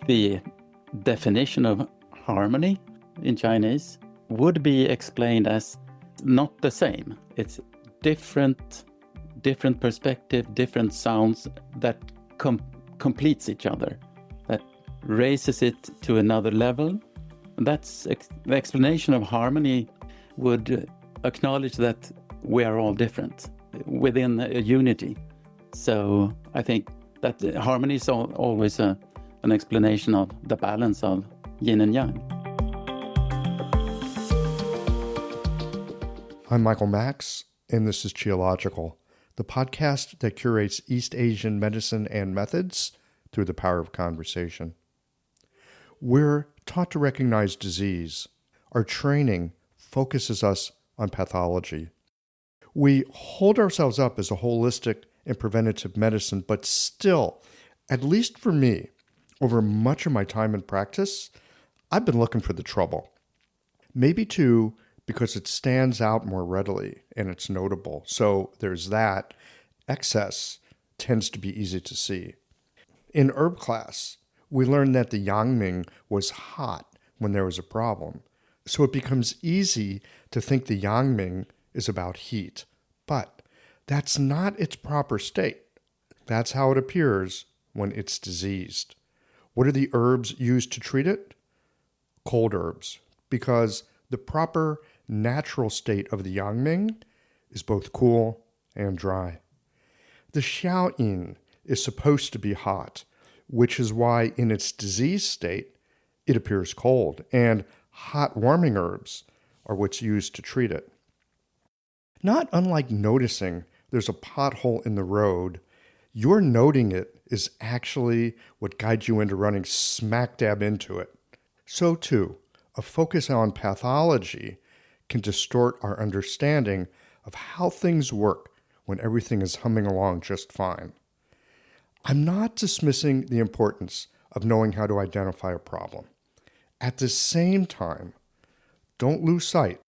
the definition of harmony in Chinese would be explained as not the same. It's different perspective, different sounds that completes each other, that raises it to another level. And that's the explanation of harmony would acknowledge that we are all different within a unity. So I think that harmony is always an explanation of the balance of yin and yang. I'm Michael Max, and this is Qiological, the podcast that curates East Asian medicine and methods through the power of conversation. We're taught to recognize disease. Our training focuses us on pathology. We hold ourselves up as a holistic and preventative medicine, but still, at least for me, over much of my time in practice, I've been looking for the trouble. Maybe too, because it stands out more readily and it's notable. So there's that. Excess tends to be easy to see. In herb class, we learned that the Yangming was hot when there was a problem. So it becomes easy to think the Yangming is about heat. But that's not its proper state. That's how it appears when it's diseased. What are the herbs used to treat it? Cold herbs, because the proper natural state of the Yangming is both cool and dry. The Xiaoyin is supposed to be hot, which is why in its disease state, it appears cold, and hot warming herbs are what's used to treat it. Not unlike noticing there's a pothole in the road, your noting it is actually what guides you into running smack dab into it. So too, a focus on pathology can distort our understanding of how things work when everything is humming along just fine. I'm not dismissing the importance of knowing how to identify a problem. At the same time, don't lose sight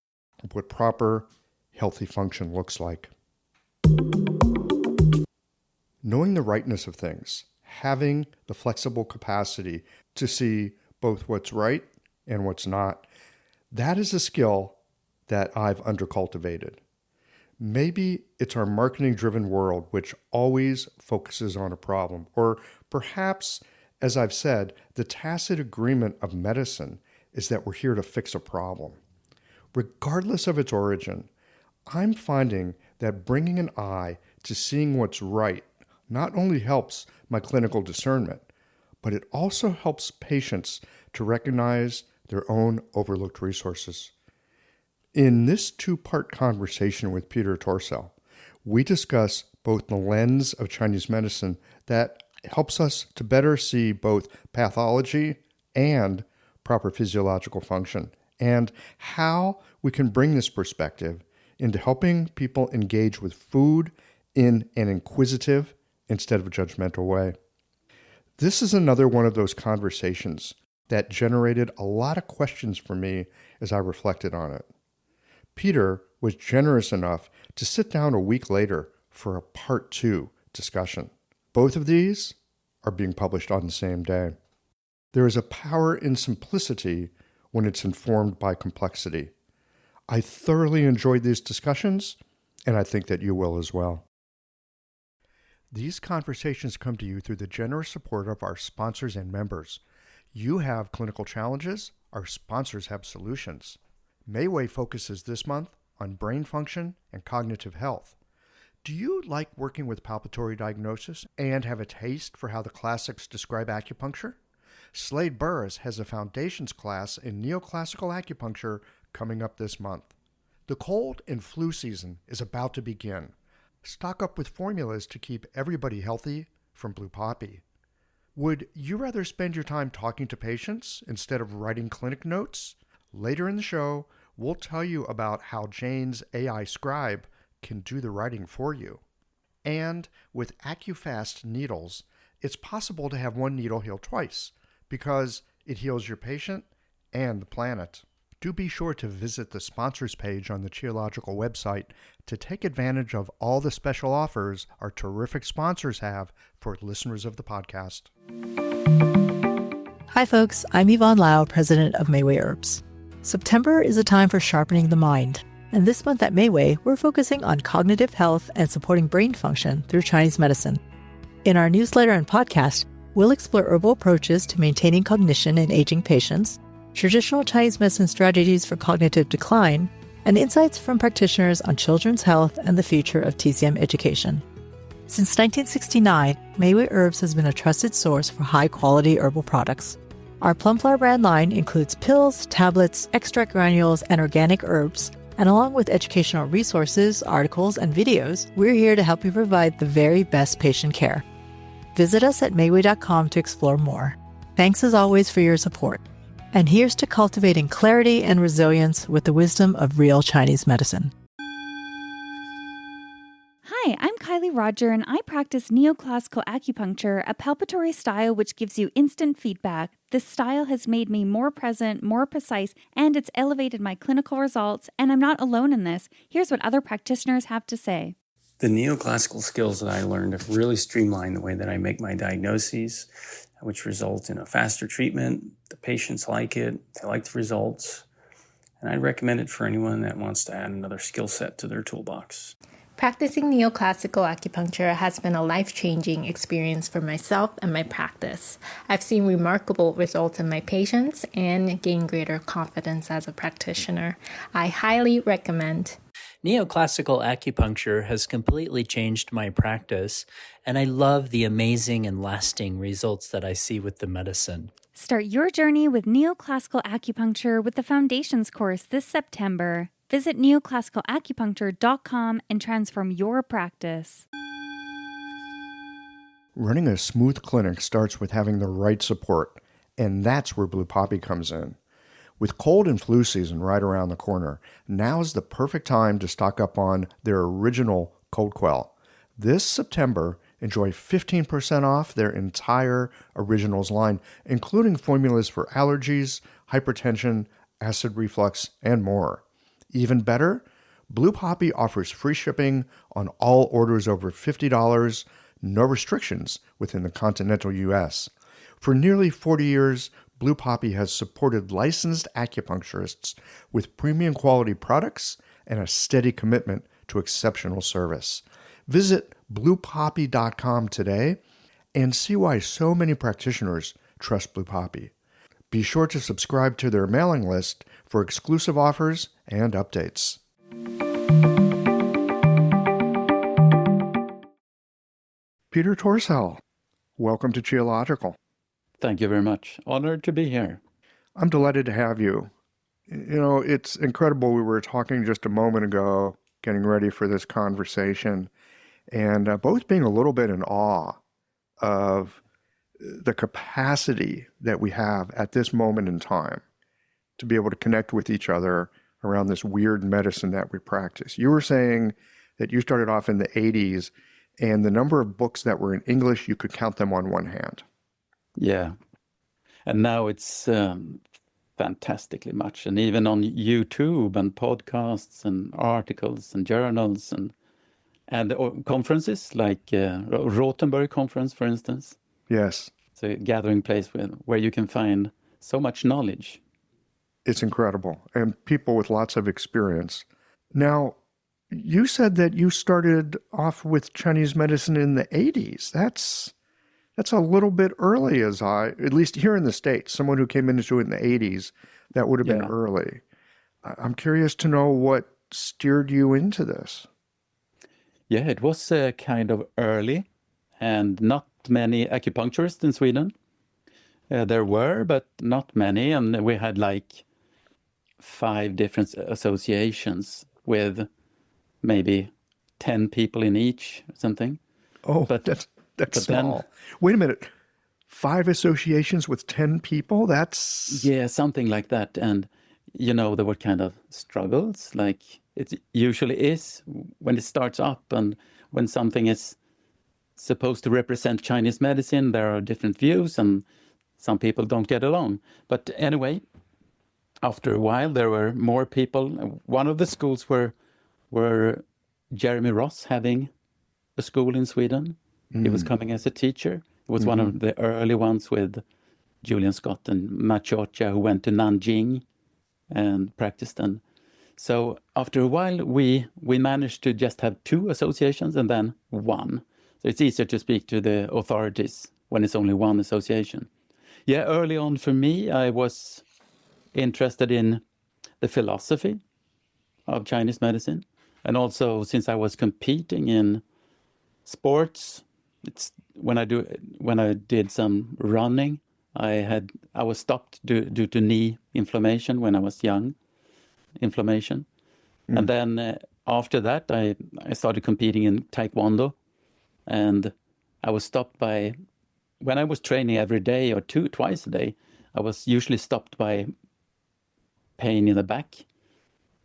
of what proper, healthy function looks like. Knowing the rightness of things, having the flexible capacity to see both what's right and what's not, that is a skill that I've undercultivated. Maybe it's our marketing-driven world which always focuses on a problem, or perhaps, as I've said, the tacit agreement of medicine is that we're here to fix a problem. Regardless of its origin, I'm finding that bringing an eye to seeing what's right not only helps my clinical discernment, but it also helps patients to recognize their own overlooked resources. In this two-part conversation with Peter Torssell, we discuss both the lens of Chinese medicine that helps us to better see both pathology and proper physiological function, and how we can bring this perspective into helping people engage with food in an inquisitive instead of a judgmental way. This is another one of those conversations that generated a lot of questions for me as I reflected on it. Peter was generous enough to sit down a week later for a part 2 discussion. Both of these are being published on the same day. There is a power in simplicity when it's informed by complexity. I thoroughly enjoyed these discussions, and I think that you will as well. These conversations come to you through the generous support of our sponsors and members. You have clinical challenges, our sponsors have solutions. Mayway focuses this month on brain function and cognitive health. Do you like working with palpatory diagnosis and have a taste for how the classics describe acupuncture? Slade Burris has a foundations class in neoclassical acupuncture coming up this month. The cold and flu season is about to begin. Stock up with formulas to keep everybody healthy from Blue Poppy. Would you rather spend your time talking to patients instead of writing clinic notes? Later in the show, we'll tell you about how Jane's AI scribe can do the writing for you. And with AccuFast needles, it's possible to have one needle heal twice because it heals your patient and the planet. Do be sure to visit the sponsors page on the Qiological website to take advantage of all the special offers our terrific sponsors have for listeners of the podcast. Hi folks, I'm Yvonne Lau, president of Mayway Herbs. September is a time for sharpening the mind. And this month at Mayway, we're focusing on cognitive health and supporting brain function through Chinese medicine. In our newsletter and podcast, we'll explore herbal approaches to maintaining cognition in aging patients, traditional Chinese medicine strategies for cognitive decline, and insights from practitioners on children's health and the future of TCM education. Since 1969, Mayway Herbs has been a trusted source for high-quality herbal products. Our Plumflower brand line includes pills, tablets, extract granules, and organic herbs. And along with educational resources, articles, and videos, we're here to help you provide the very best patient care. Visit us at Mayway.com to explore more. Thanks as always for your support. And here's to cultivating clarity and resilience with the wisdom of real Chinese medicine. Hi, I'm Kylie Roger, and I practice neoclassical acupuncture, a palpatory style which gives you instant feedback. This style has made me more present, more precise, and it's elevated my clinical results, and I'm not alone in this. Here's what other practitioners have to say. The neoclassical skills that I learned have really streamlined the way that I make my diagnoses, which result in a faster treatment. The patients like it, they like the results, and I'd recommend it for anyone that wants to add another skill set to their toolbox. Practicing neoclassical acupuncture has been a life-changing experience for myself and my practice. I've seen remarkable results in my patients and gained greater confidence as a practitioner. I highly recommend. Neoclassical acupuncture has completely changed my practice, and I love the amazing and lasting results that I see with the medicine. Start your journey with neoclassical acupuncture with the Foundations course this September. Visit neoclassicalacupuncture.com and transform your practice. Running a smooth clinic starts with having the right support, and that's where Blue Poppy comes in. With cold and flu season right around the corner, now's the perfect time to stock up on their original Cold Quell. This September, enjoy 15% off their entire Originals line, including formulas for allergies, hypertension, acid reflux, and more. Even better, Blue Poppy offers free shipping on all orders over $50, no restrictions within the continental U.S. For nearly 40 years, Blue Poppy has supported licensed acupuncturists with premium quality products and a steady commitment to exceptional service. Visit bluepoppy.com today and see why so many practitioners trust Blue Poppy. Be sure to subscribe to their mailing list for exclusive offers and updates. Peter Torssell, welcome to Geological. Thank you very much. Honored to be here. I'm delighted to have you. You know, it's incredible. We were talking just a moment ago, getting ready for this conversation, and both being a little bit in awe of the capacity that we have at this moment in time to be able to connect with each other around this weird medicine that we practice. You were saying that you started off in the 80s, and the number of books that were in English, you could count them on one hand. Yeah. And now it's fantastically much. And even on YouTube and podcasts and articles and journals and conferences like Rothenburg conference, for instance. Yes. It's a gathering place where you can find so much knowledge. It's incredible. And people with lots of experience. Now, you said that you started off with Chinese medicine in the 80s. That's a little bit early, at least here in the States, someone who came into it in the 80s, that would have been early. I'm curious to know what steered you into this. Yeah, it was kind of early and not many acupuncturists in Sweden. There were, but not many. And we had like 5 different associations with maybe 10 people in each or something. Oh, but that's small. Wait a minute. 5 associations with 10 people? That's... Yeah, something like that. And, you know, there were kind of struggles, like it usually is when it starts up and when something is supposed to represent Chinese medicine, there are different views and some people don't get along. But anyway, after a while, there were more people. One of the schools were Jeremy Ross having a school in Sweden. He was coming as a teacher. He was one of the early ones with Julian Scott and Machocha, who went to Nanjing and practiced. And so after a while, we managed to just have 2 associations and then 1. So it's easier to speak to the authorities when it's only 1 association. Yeah, early on for me, I was interested in the philosophy of Chinese medicine. And also, since I was competing in sports, when I did some running, I was stopped due to knee inflammation when I was young. And then after that, I started competing in Taekwondo, and I was stopped by, when I was training every day or twice a day, I was usually stopped by pain in the back,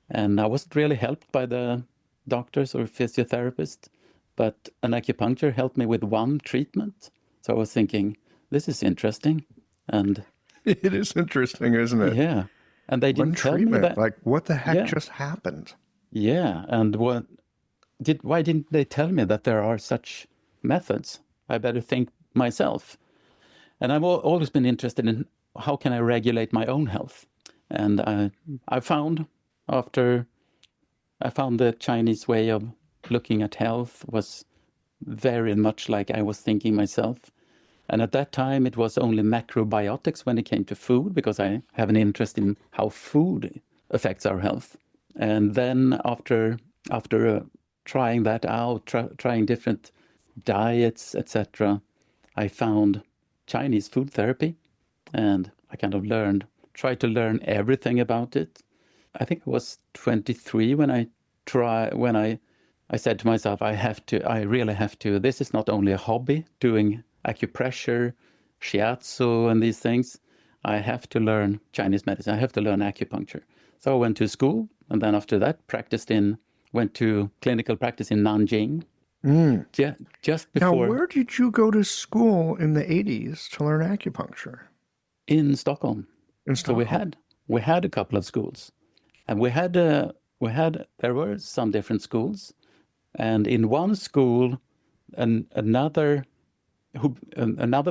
and I wasn't really helped by the doctors or physiotherapists, but an acupuncture helped me with 1 treatment. So I was thinking, this is interesting. And it is interesting, isn't it? Yeah. And they didn't tell me that. Like, what the heck just happened? Yeah. And why didn't they tell me that there are such methods? I better think myself. And I've always been interested in how can I regulate my own health. And I found the Chinese way of looking at health was very much like I was thinking myself. And at that time, it was only macrobiotics when it came to food, because I have an interest in how food affects our health. And then after trying that out, trying different diets, etc., I found Chinese food therapy, and I kind of tried to learn everything about it. I think I was 23 when I said to myself, I really have to, this is not only a hobby, doing acupressure, shiatsu and these things. I have to learn Chinese medicine. I have to learn acupuncture. So I went to school, and then after that went to clinical practice in Nanjing. Yeah, just before. Now, where did you go to school in the 80s to learn acupuncture? In Stockholm. So we had a couple of schools, and there were some different schools, and in one school, another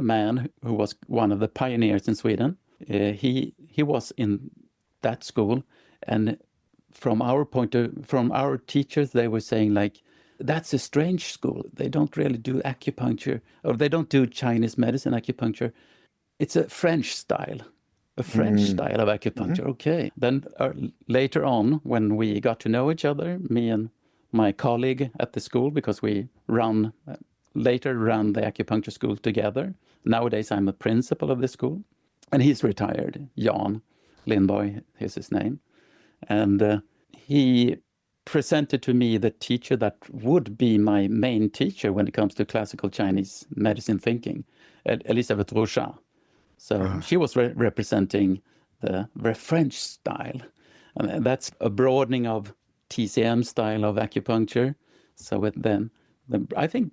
man who was one of the pioneers in Sweden, he was in that school, and from our teachers, they were saying, like, that's a strange school. They don't really do acupuncture, or they don't do Chinese medicine acupuncture. It's a French style. A French style of acupuncture. Okay. Then later on, when we got to know each other, me and my colleague at the school, because we later ran the acupuncture school together. Nowadays, I'm a principal of the school, and he's retired. Jan Lindborg is his name. And he presented to me the teacher that would be my main teacher when it comes to classical Chinese medicine thinking, Elisabeth Rochat. So she was representing the French style. And that's a broadening of TCM style of acupuncture. So I think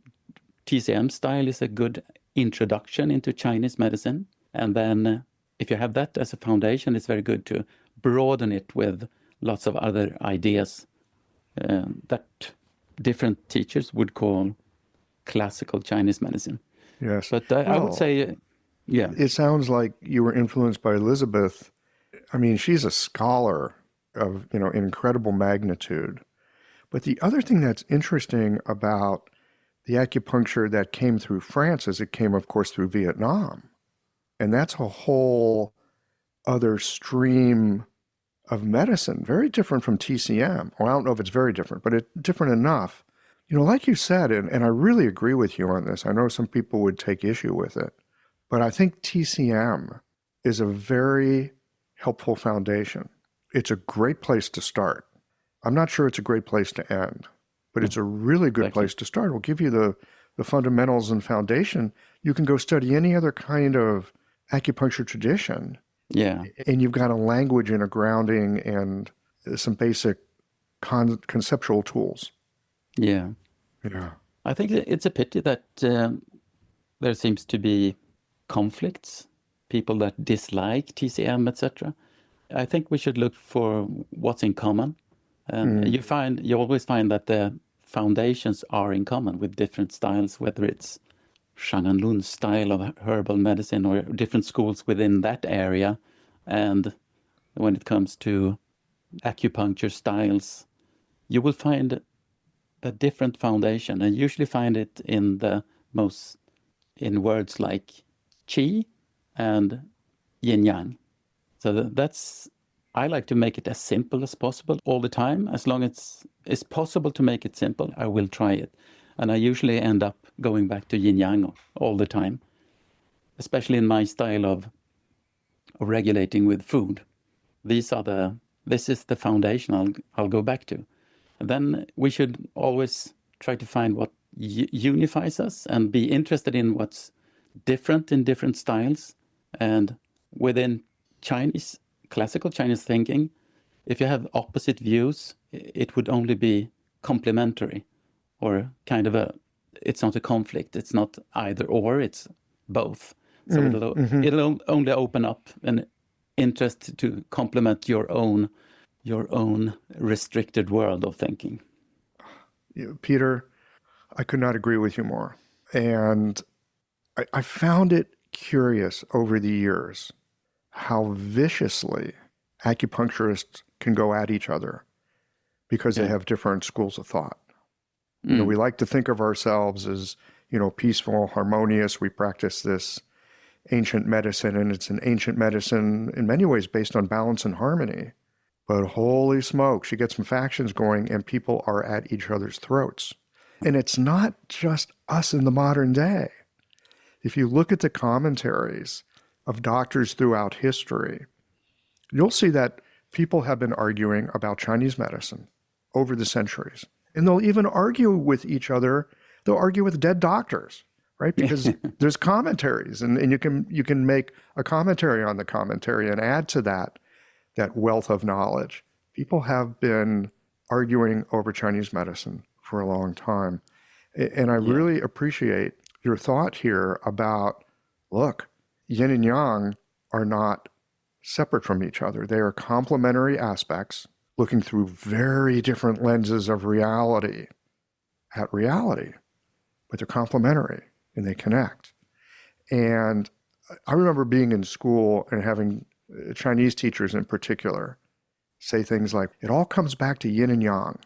TCM style is a good introduction into Chinese medicine. And then if you have that as a foundation, it's very good to broaden it with lots of other ideas that different teachers would call classical Chinese medicine. Yes. But I would say, yeah. It sounds like you were influenced by Elizabeth. I mean, she's a scholar of, incredible magnitude. But the other thing that's interesting about the acupuncture that came through France is it came, of course, through Vietnam. And that's a whole other stream of medicine, very different from TCM. Well, I don't know if it's very different, but it's different enough. Like you said, and I really agree with you on this. I know some people would take issue with it, but I think TCM is a very helpful foundation. It's a great place to start. I'm not sure it's a great place to end, but it's a really good place to start. It'll give you the fundamentals and foundation. You can go study any other kind of acupuncture tradition. Yeah. And you've got a language and a grounding and some basic conceptual tools. Yeah. Yeah. I think it's a pity that there seems to be conflicts, people that dislike TCM, etc. I think we should look for what's in common. You always find that the foundations are in common with different styles, whether it's Shanganlun style of herbal medicine or different schools within that area. And when it comes to acupuncture styles, you will find a different foundation, and usually find it in words like qi and yin yang. So that's, I like to make it as simple as possible all the time. As long as it's possible to make it simple, I will try it. And I usually end up going back to yin yang all the time, especially in my style of regulating with food. This is the foundation I'll go back to. And then we should always try to find what unifies us and be interested in what's different in different styles. And within classical Chinese thinking, if you have opposite views, it would only be complementary, or kind of it's not a conflict. It's not either or, it's both. So it'll only open up an interest to complement your own restricted world of thinking. Peter, I could not agree with you more. And I found it curious over the years how viciously acupuncturists can go at each other because they have different schools of thought. You know, we like to think of ourselves as, peaceful, harmonious. We practice this ancient medicine, and it's an ancient medicine in many ways based on balance and harmony. But holy smokes, you get some factions going and people are at each other's throats. And it's not just us in the modern day. If you look at the commentaries of doctors throughout history, you'll see that people have been arguing about Chinese medicine over the centuries. And they'll even argue with each other. They'll argue with dead doctors, right? Because there's commentaries, and you can make a commentary on the commentary and add to that wealth of knowledge. People have been arguing over Chinese medicine for a long time. And I really appreciate your thought here about, look, yin and yang are not separate from each other. They are complementary aspects looking through very different lenses of reality at reality, but they're complementary and they connect. And I remember being in school and having Chinese teachers in particular say things like, it all comes back to yin and yang.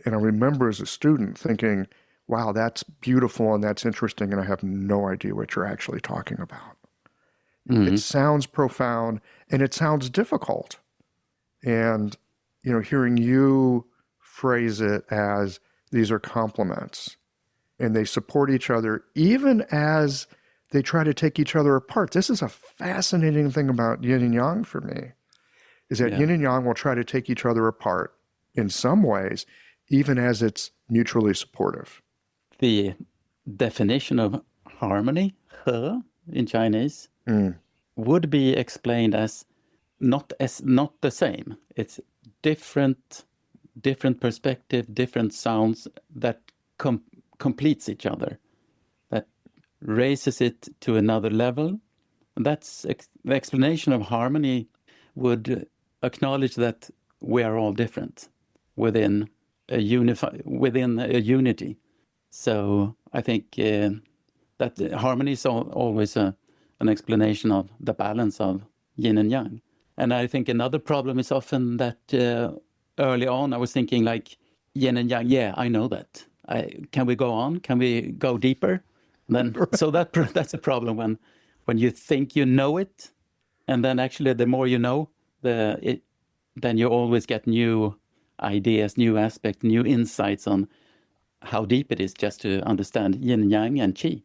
And I remember as a student thinking, wow, that's beautiful and that's interesting, and I have no idea what you're actually talking about. It sounds profound and it sounds difficult. And, hearing you phrase it as these are complements and they support each other, even as they try to take each other apart. This is a fascinating thing about yin and yang for me, is that yin and yang will try to take each other apart in some ways, even as it's mutually supportive. The definition of harmony, he, in Chinese, would be explained as not the same. It's different perspective, different sounds that completes each other, that raises it to another level. And that's the explanation of harmony would acknowledge that we are all different within a unity. So I think that harmony is always an explanation of the balance of yin and yang. And I think another problem is often that early on I was thinking like yin and yang, I know that. Can we go on? Can we go deeper? And then so that's a problem when you think you know it, and then actually the more you know, then you always get new ideas, new aspects, new insights on how deep it is just to understand yin and yang and qi.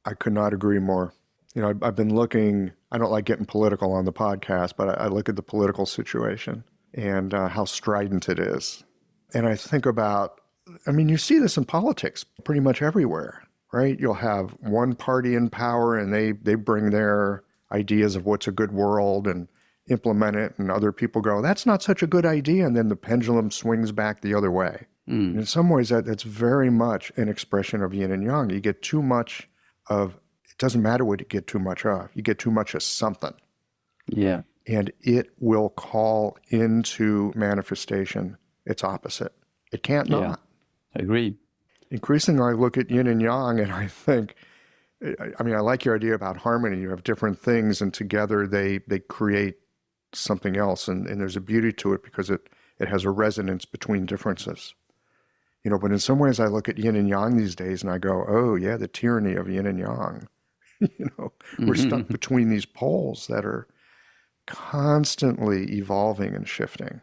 I could not agree more. I've been looking, I don't like getting political on the podcast, but I look at the political situation and how strident it is. And I think about, you see this in politics pretty much everywhere, right? You'll have one party in power and they bring their ideas of what's a good world and implement it, and other people go, that's not such a good idea, and then the pendulum swings back the other way. In some ways, that's very much an expression of yin and yang. You get too much of, it doesn't matter what you get too much of. You get too much of something. Yeah. And it will call into manifestation its opposite. It can't not. I agree. Increasingly, I look at yin and yang and I think I mean, I like your idea about harmony. You have different things, and together they create something else, and there's a beauty to it because it has a resonance between differences. But in some ways I look at yin and yang these days and I go, oh yeah, the tyranny of yin and yang. We're stuck between these poles that are constantly evolving and shifting.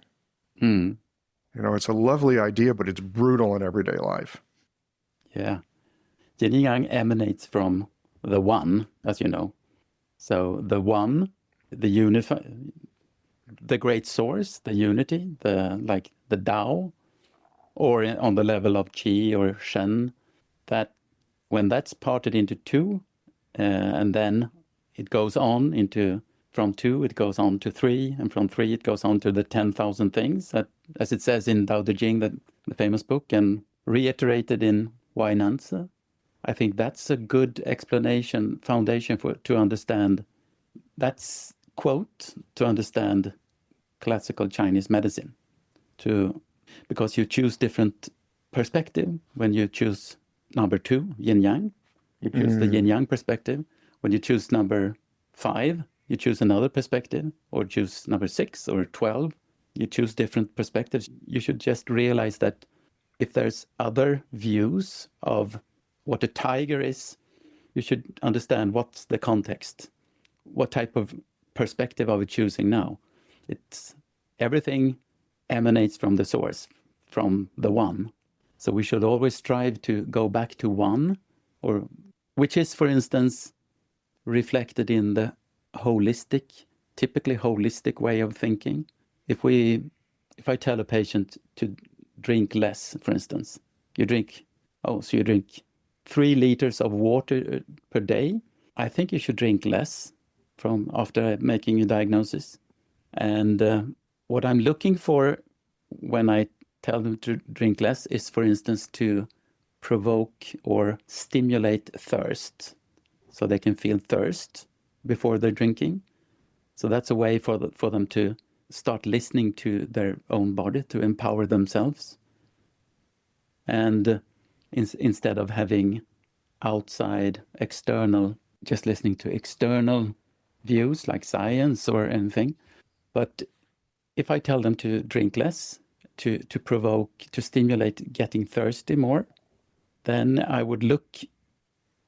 Mm. It's a lovely idea, but it's brutal in everyday life. Yeah. Yin and yang emanates from the one, as you know. So the one, the great source, the unity, the Tao, or on the level of Qi or Shen, that when that's parted into two, and then it goes on from two, it goes on to three, and from three, it goes on to the 10,000 things, that, as it says in Tao Te Ching, the famous book, and reiterated in Wai Nanzi. I think that's a good foundation to understand. That's quote to understand classical Chinese medicine. Because you choose different perspective when you choose number 2, yin yang. You choose the yin yang perspective. When you choose number 5, you choose another perspective, or choose number 6 or 12. You choose different perspectives. You should just realize that if there's other views of what a tiger is, you should understand what's the context. What type of perspective are we choosing now? Everything emanates from the source, from the one. So we should always strive to go back to one, which is, for instance, reflected in the typically holistic way of thinking. If I tell a patient to drink less, for instance, you drink 3 liters of water per day. I think you should drink less after making a diagnosis. And what I'm looking for when I tell them to drink less is, for instance, to provoke or stimulate thirst, so they can feel thirst before they're drinking. So that's a way for them to start listening to their own body, to empower themselves. And instead of having outside, external, just listening to external views like science or anything. But if I tell them to drink less, to provoke, to stimulate getting thirsty more, then I would look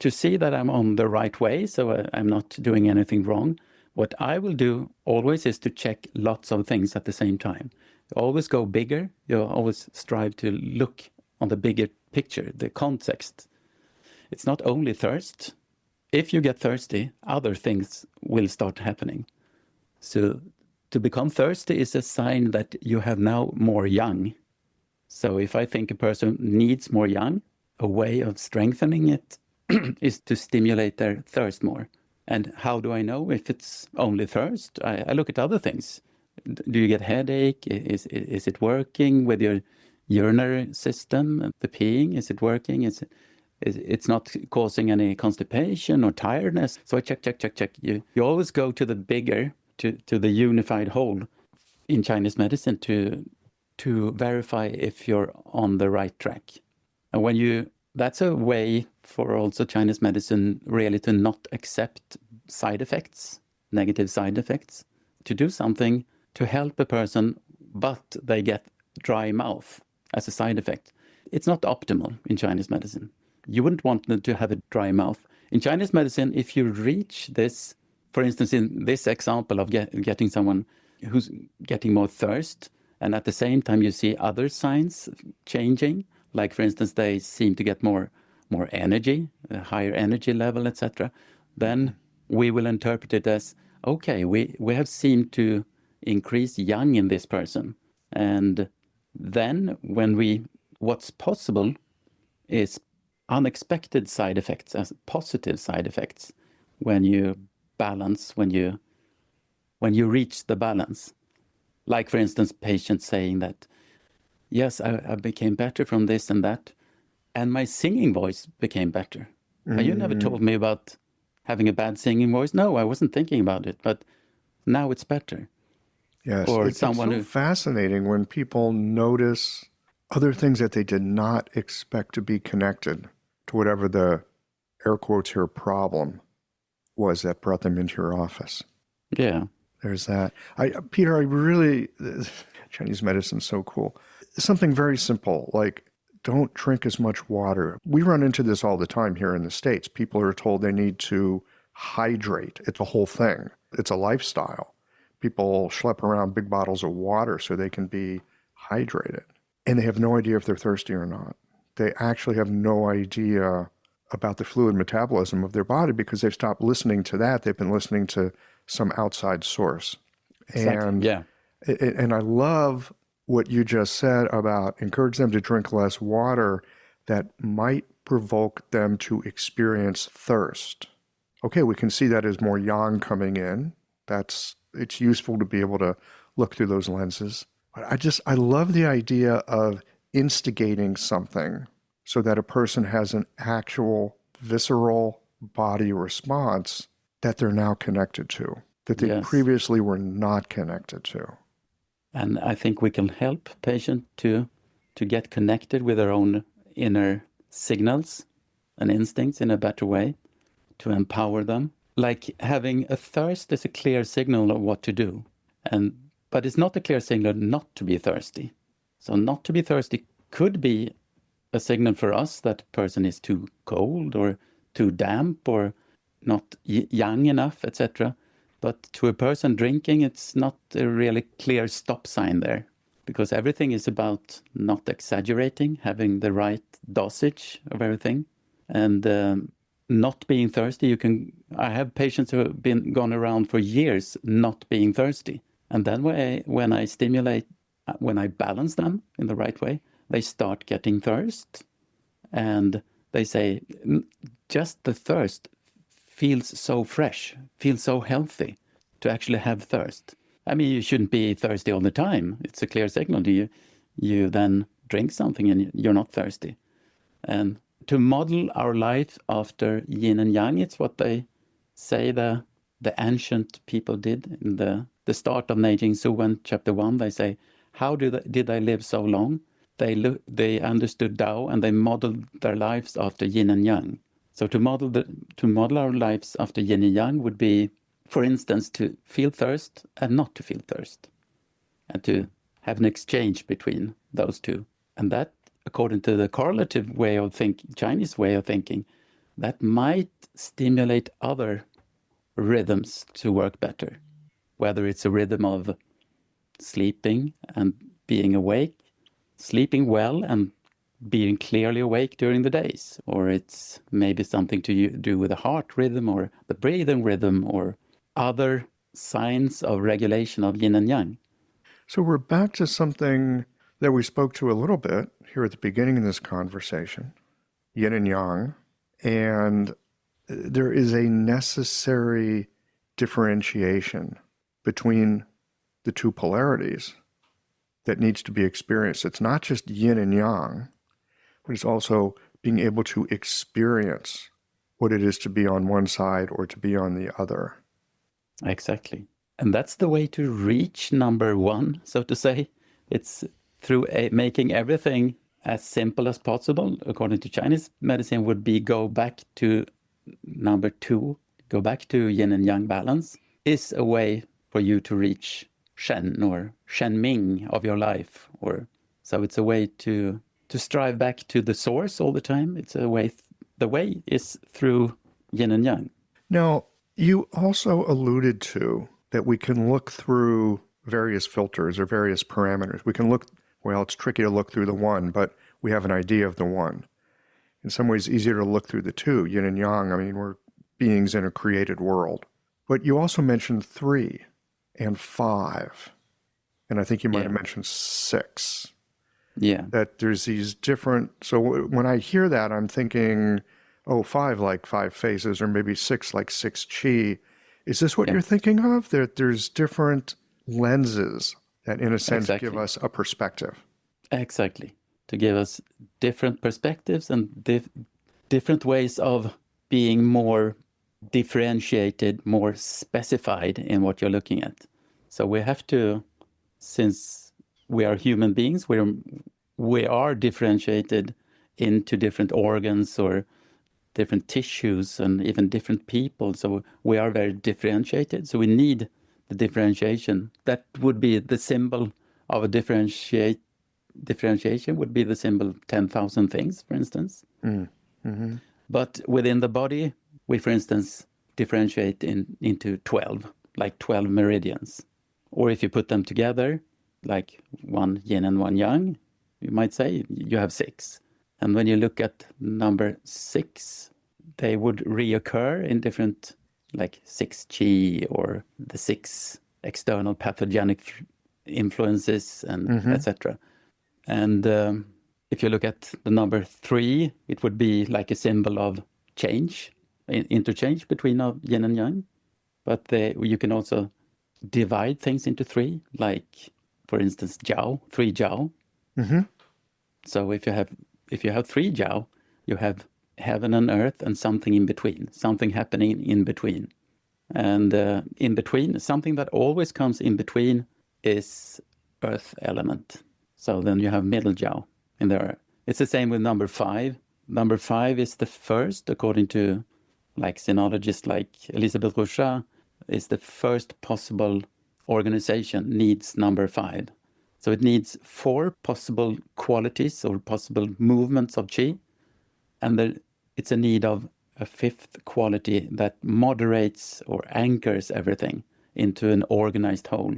to see that I'm on the right way, so I'm not doing anything wrong. What I will do always is to check lots of things at the same time. You always go bigger. You always strive to look on the bigger picture, the context. It's not only thirst. If you get thirsty, other things will start happening. So to become thirsty is a sign that you have now more yang. So if I think a person needs more yang, a way of strengthening it is to stimulate their thirst more. And how do I know if it's only thirst? I look at other things. Do you get headache? Is it working with your urinary system? The peeing, is it working? It's not causing any constipation or tiredness. So I check. You always go to the bigger, to the unified whole in Chinese medicine to verify if you're on the right track. And that's a way for also Chinese medicine really to not accept side effects, negative side effects, to do something to help a person, but they get dry mouth as a side effect. It's not optimal in Chinese medicine. You wouldn't want them to have a dry mouth. In Chinese medicine, if you reach this, for instance, in this example of getting someone who's getting more thirst, and at the same time you see other signs changing, like for instance, they seem to get more energy, a higher energy level, etc., then we will interpret it as, okay, we have seemed to increase yang in this person. And then what's possible is unexpected side effects as positive side effects when you balance, when you reach the balance. Like, for instance, patients saying that, yes, I became better from this and that, and my singing voice became better. Mm. You never told me about having a bad singing voice. No, I wasn't thinking about it, but now it's better. Yes, or it's so fascinating when people notice other things that they did not expect to be connected to whatever the air quotes here, problem was that brought them into your office. Yeah. There's that. Peter, I really, Chinese medicine's so cool. Something very simple, like don't drink as much water. We run into this all the time here in the States. People are told they need to hydrate. It's a whole thing. It's a lifestyle. People schlep around big bottles of water so they can be hydrated. And they have no idea if they're thirsty or not. They actually have no idea about the fluid metabolism of their body because they've stopped listening to that. They've been listening to some outside source. Exactly. And, yeah. And I love what you just said about encourage them to drink less water that might provoke them to experience thirst. Okay, we can see that as more yang coming in. It's useful to be able to look through those lenses. But I love the idea of instigating something so that a person has an actual visceral body response that they're now connected to, that they previously were not connected to. And I think we can help patients to get connected with their own inner signals and instincts in a better way, to empower them. Like having a thirst is a clear signal of what to do. But it's not a clear signal not to be thirsty. So not to be thirsty could be a signal for us that a person is too cold or too damp or not young enough, etc. But to a person drinking, it's not a really clear stop sign there, because everything is about not exaggerating, having the right dosage of everything, and not being thirsty. I have patients who have gone around for years not being thirsty. And then when I stimulate, when I balance them in the right way, they start getting thirst. And they say, just the thirst feels so fresh, feels so healthy to actually have thirst. I mean, you shouldn't be thirsty all the time. It's a clear signal. You then drink something and you're not thirsty. And to model our life after yin and yang, it's what they say the ancient people did in the start of Neijing Suwen, chapter 1. They say, how did they live so long? They understood Tao and they modeled their lives after yin and yang. So to model our lives after yin and yang would be, for instance, to feel thirst and not to feel thirst, and to have an exchange between those two. And that, according to the correlative way of thinking, Chinese way of thinking, that might stimulate other rhythms to work better, whether it's a rhythm of sleeping and being awake, sleeping well and being clearly awake during the days, or it's maybe something to do with the heart rhythm or the breathing rhythm or other signs of regulation of yin and yang. So we're back to something that we spoke to a little bit here at the beginning of this conversation, yin and yang, and there is a necessary differentiation between the two polarities that needs to be experienced. It's not just yin and yang, but it's also being able to experience what it is to be on one side or to be on the other. Exactly. And that's the way to reach number one, so to say. It's through making everything as simple as possible, according to Chinese medicine, would be go back to number two, go back to yin and yang balance, is a way for you to reach Shen or Shen Ming of your life. So it's a way to strive back to the source all the time. It's a way, the way is through yin and yang. Now, you also alluded to that we can look through various filters or various parameters. We can look, well, it's tricky to look through the one, but we have an idea of the one. In some ways, easier to look through the two, yin and yang. I mean, we're beings in a created world. But you also mentioned 3 and 5, and I think you might have mentioned 6. Yeah. That there's these different, so when I hear that, I'm thinking, 5 like 5 phases, or maybe 6 like 6 chi. Is this what you're thinking of? There's different lenses that, in a sense, give us a perspective. Exactly. To give us different perspectives and different ways of being more differentiated, more specified in what you're looking at. So we have to, since we are human beings, we are differentiated into different organs or different tissues and even different people. So we are very differentiated. So we need the differentiation. That would be the symbol of a differentiation would be the symbol 10,000 things, for instance. Mm-hmm. But within the body, we, for instance, differentiate into 12, like 12 meridians. Or if you put them together, like one yin and one yang, you might say you have 6. And when you look at number 6, they would reoccur in different, like 6 chi or the 6 external pathogenic influences and etc. And if you look at the number 3, it would be like a symbol of change, interchange between yin and yang. But you can also divide things into 3, like, for instance, jiao, 3 jiao. Mm-hmm. So if you have 3 jiao, you have heaven and earth and something in between, something happening in between. And in between, something that always comes in between is earth element. So then you have middle jiao in there. It's the same with number 5. Number 5 is the first, according to like sinologists like Elisabeth Rochat, is the first possible organization needs number 5. So it needs 4 possible qualities or possible movements of qi, and it's a need of a 5th quality that moderates or anchors everything into an organized whole.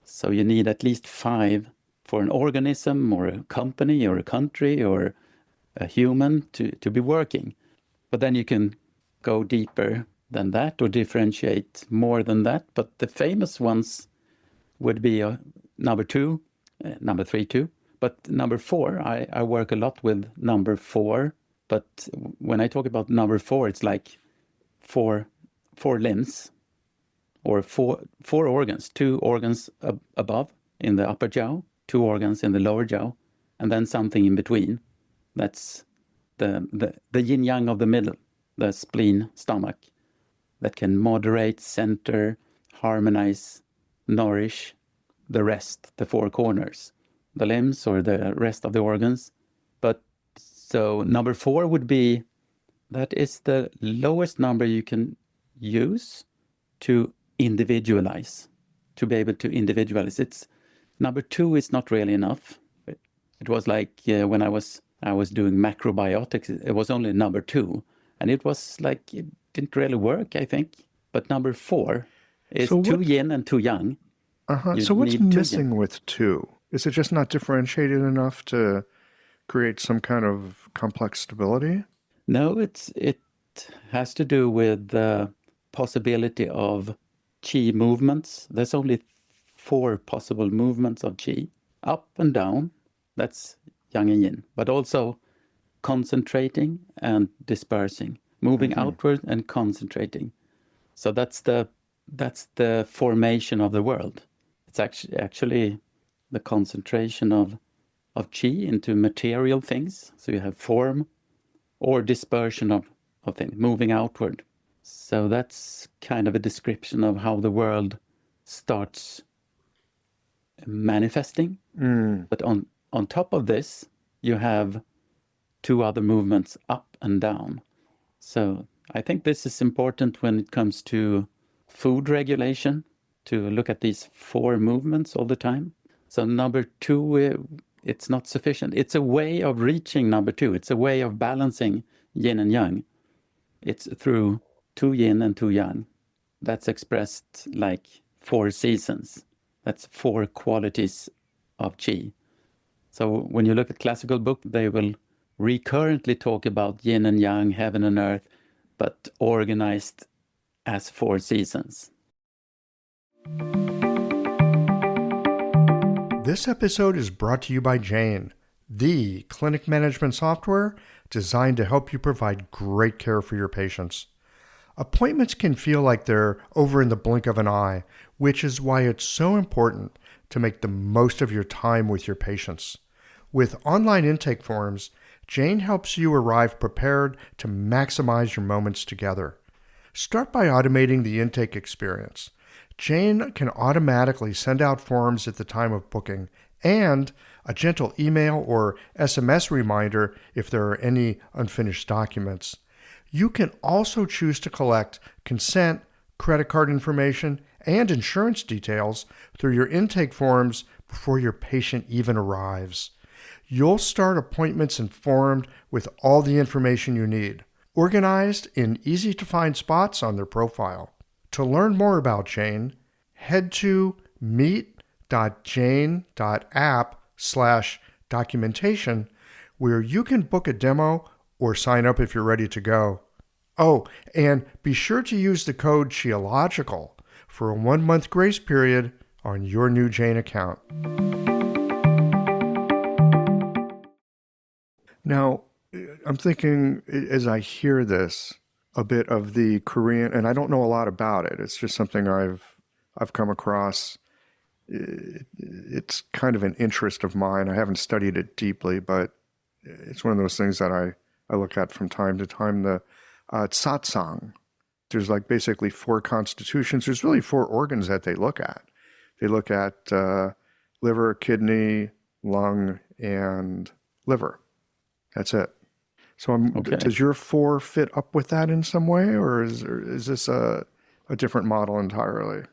So you need at least 5 for an organism or a company or a country or a human to be working. But then you can go deeper than that or differentiate more than that. But the famous ones would be number 2, number 3 too. But number 4, I work a lot with number 4. But when I talk about number 4, it's like 4 limbs or 4 organs, 2 organs above in the upper jiao, 2 organs in the lower jiao, and then something in between. That's the yin yang of the middle, the spleen, stomach, that can moderate, center, harmonize, nourish the rest, the 4 corners, the limbs or the rest of the organs. But so number 4 would be, that is the lowest number you can use to individualize, to be able to individualize. It's number 2 is not really enough. It was like when I was doing macrobiotics, it was only number 2, and it was like it didn't really work, I think. But number 4 is 2 yin and 2 yang. So what's missing with 2? Is it just not differentiated enough to create some kind of complex stability? No, it has to do with the possibility of qi movements. There's only 4 possible movements of qi, up and down. That's yang and yin, but also concentrating and dispersing, moving outward and concentrating. So that's the formation of the world. It's actually the concentration of qi into material things. So you have form or dispersion of things, moving outward. So that's kind of a description of how the world starts manifesting. But on top of this, you have 2 other movements, up and down. So I think this is important when it comes to food regulation, to look at these 4 movements all the time. So number 2, it's not sufficient. It's a way of reaching number 2. It's a way of balancing yin and yang. It's through 2 yin and 2 yang. That's expressed like 4 seasons. That's 4 qualities of qi. So when you look at classical books, they will recurrently talk about yin and yang, heaven and earth, but organized as 4 seasons. This episode is brought to you by Jane, the clinic management software designed to help you provide great care for your patients. Appointments can feel like they're over in the blink of an eye, which is why it's so important to make the most of your time with your patients. With online intake forms, Jane helps you arrive prepared to maximize your moments together. Start by automating the intake experience. Jane can automatically send out forms at the time of booking and a gentle email or SMS reminder if there are any unfinished documents. You can also choose to collect consent, credit card information, and insurance details through your intake forms before your patient even arrives. You'll start appointments informed with all the information you need, organized in easy-to-find spots on their profile. To learn more about Jane, head to meet.jane.app/documentation, where you can book a demo or sign up if you're ready to go. Oh, and be sure to use the code Qiological for a 1-month grace period on your new Jane account. Now, I'm thinking, as I hear this, a bit of the Korean, and I don't know a lot about it. It's just something I've come across. It's kind of an interest of mine. I haven't studied it deeply, but it's one of those things that I look at from time to time. The satsang. There's like basically 4 constitutions. There's really 4 organs that they look at. They look at liver, kidney, lung, and liver. That's it. So does your 4 fit up with that in some way, or is this a different model entirely?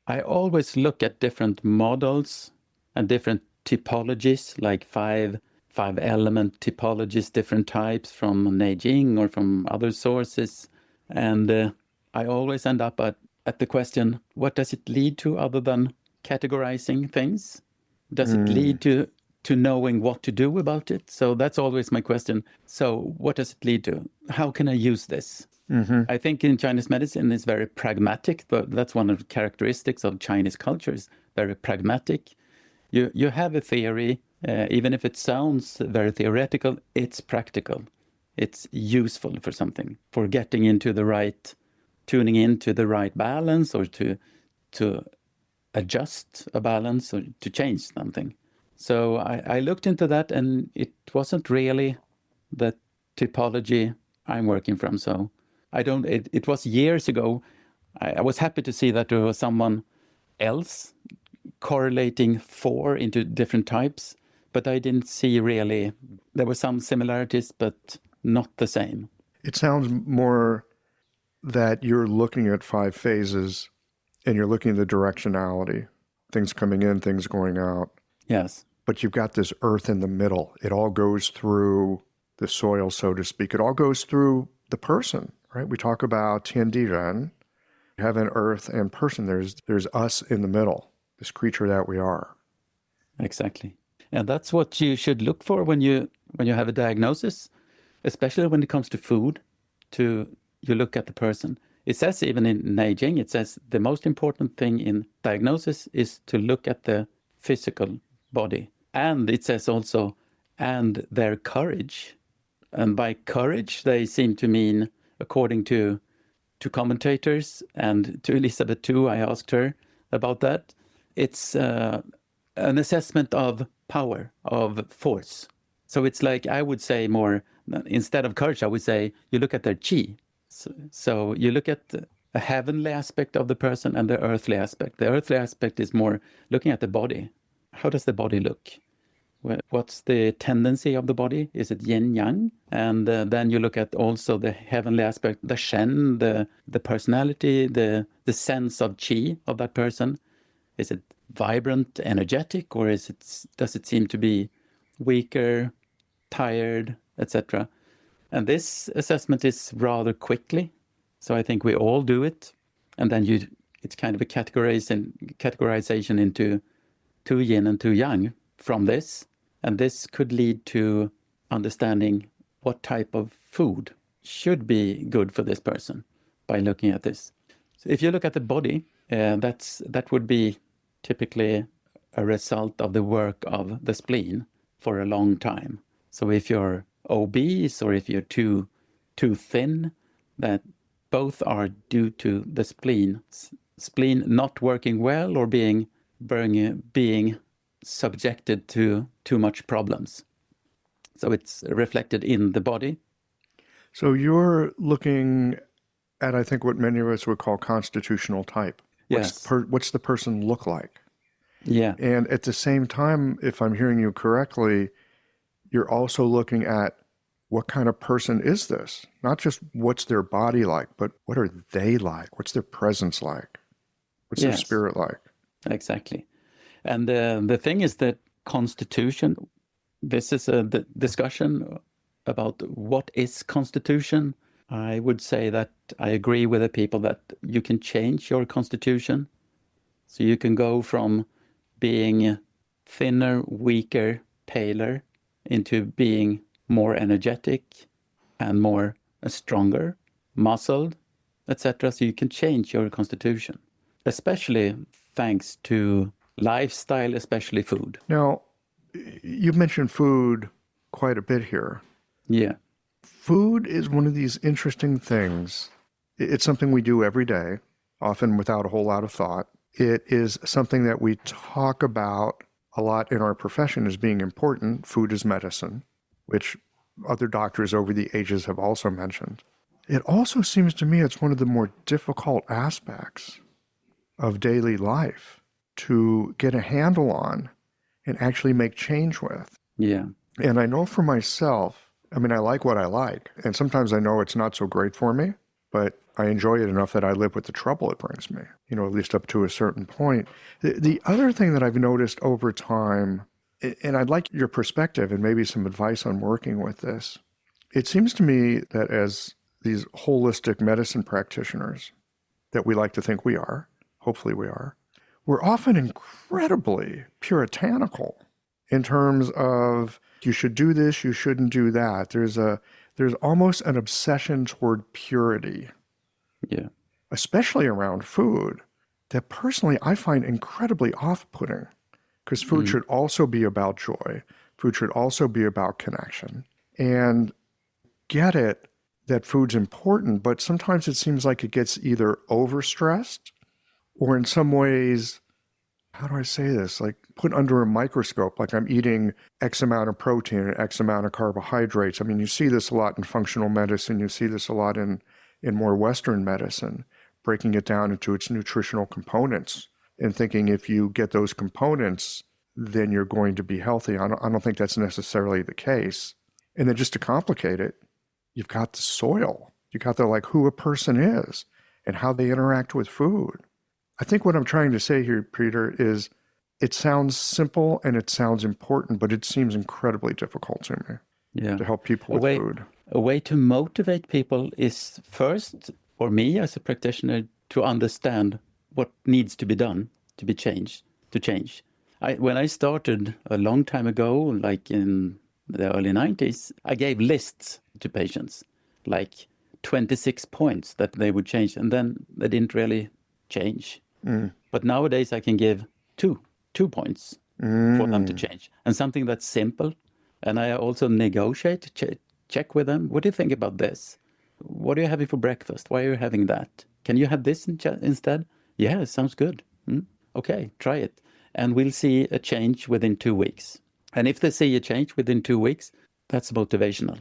I always look at different models and different typologies, like five element typologies, different types from Neijing or from other sources. And I always end up at the question, what does it lead to other than categorizing things? Does it lead to knowing what to do about it? So that's always my question. So what does it lead to? How can I use this? Mm-hmm. I think in Chinese medicine it's very pragmatic. That's one of the characteristics of Chinese culture, is very pragmatic. You have a theory, even if it sounds very theoretical, it's practical. It's useful for something, for getting into the right, tuning into the right balance, or to adjust a balance, or to change something. So I looked into that, and it wasn't really the typology I'm working from. So it was years ago. I was happy to see that there was someone else correlating 4 into different types, but I didn't see really, there were some similarities, but not the same. It sounds more that you're looking at 5 phases and you're looking at the directionality, things coming in, things going out. Yes. But you've got this earth in the middle. It all goes through the soil, so to speak. It all goes through the person, right? We talk about Tiandiren, heaven, earth, and person. There's us in the middle, this creature that we are. Exactly. And that's what you should look for when you have a diagnosis, especially when it comes to food, you look at the person. It says even in Neijing, it says the most important thing in diagnosis is to look at the physical body. And it says also, and their courage. And by courage, they seem to mean, according to commentators, and to Elizabeth too, I asked her about that, it's an assessment of power, of force. So it's like, I would say more, instead of courage, I would say, you look at their chi. So you look at a heavenly aspect of the person and the earthly aspect. The earthly aspect is more looking at the body. How does the body look? What's the tendency of the body? Is it yin yang? And then you look at also the heavenly aspect, the shen, the personality, the sense of chi of that person. Is it vibrant, energetic, or does it seem to be weaker, tired, etc.? And this assessment is rather quickly, so I think we all do it. And then it's kind of a categorization into 2 yin and 2 yang from this. And this could lead to understanding what type of food should be good for this person by looking at this. So if you look at the body, that would be typically a result of the work of the spleen for a long time. So if you're obese or if you're too thin, that both are due to the spleen not working well, or being subjected to too much problems. So it's reflected in the body. So you're looking at, I think, what many of us would call constitutional type. Yes. What's the person look like? Yeah. And at the same time, if I'm hearing you correctly, you're also looking at what kind of person is this? Not just what's their body like, but what are they like? What's their presence like? What's their spirit like? Exactly. And the thing is that constitution, this is a discussion about what is constitution. I would say that I agree with the people that you can change your constitution. So you can go from being thinner, weaker, paler into being more energetic and more stronger, muscled, etc. So you can change your constitution, especially thanks to lifestyle, especially food. Now, you mentioned food quite a bit here. Yeah. Food is one of these interesting things. It's something we do every day, often without a whole lot of thought. It is something that we talk about a lot in our profession as being important. Food is medicine, which other doctors over the ages have also mentioned. It also seems to me it's one of the more difficult aspects of daily life to get a handle on and actually make change with. Yeah. And I know for myself, I mean, I like what I like. And sometimes I know it's not so great for me, but I enjoy it enough that I live with the trouble it brings me, you know, at least up to a certain point. The other thing that I've noticed over time, and I'd like your perspective and maybe some advice on working with this, it seems to me that as these holistic medicine practitioners that we like to think we are, hopefully we are, we're often incredibly puritanical in terms of you should do this, you shouldn't do that. There's almost an obsession toward purity, especially around food, that personally I find incredibly off-putting, because food should also be about joy. Food should also be about connection. And get it that food's important, but sometimes it seems like it gets either overstressed or in some ways, how do I say this? Like put under a microscope, like I'm eating X amount of protein and X amount of carbohydrates. I mean, you see this a lot in functional medicine. You see this a lot in more Western medicine, breaking it down into its nutritional components and thinking if you get those components, then you're going to be healthy. I don't think that's necessarily the case. And then just to complicate it, you've got the soil. You've got like who a person is and how they interact with food. I think what I'm trying to say here, Peter, is it sounds simple and it sounds important, but it seems incredibly difficult to me to help people with food. A way to motivate people is first, for me as a practitioner, to understand what needs to be done to change. When I started a long time ago, like in the early 90s, I gave lists to patients, like 26 points that they would change, and then they didn't really change. But nowadays I can give two points for them to change, and something that's simple. And I also negotiate, check with them. What do you think about this? What are you having for breakfast? Why are you having that? Can you have this instead? Yeah, sounds good. Okay, try it. And we'll see a change within 2 weeks. And if they see a change within 2 weeks, that's motivational.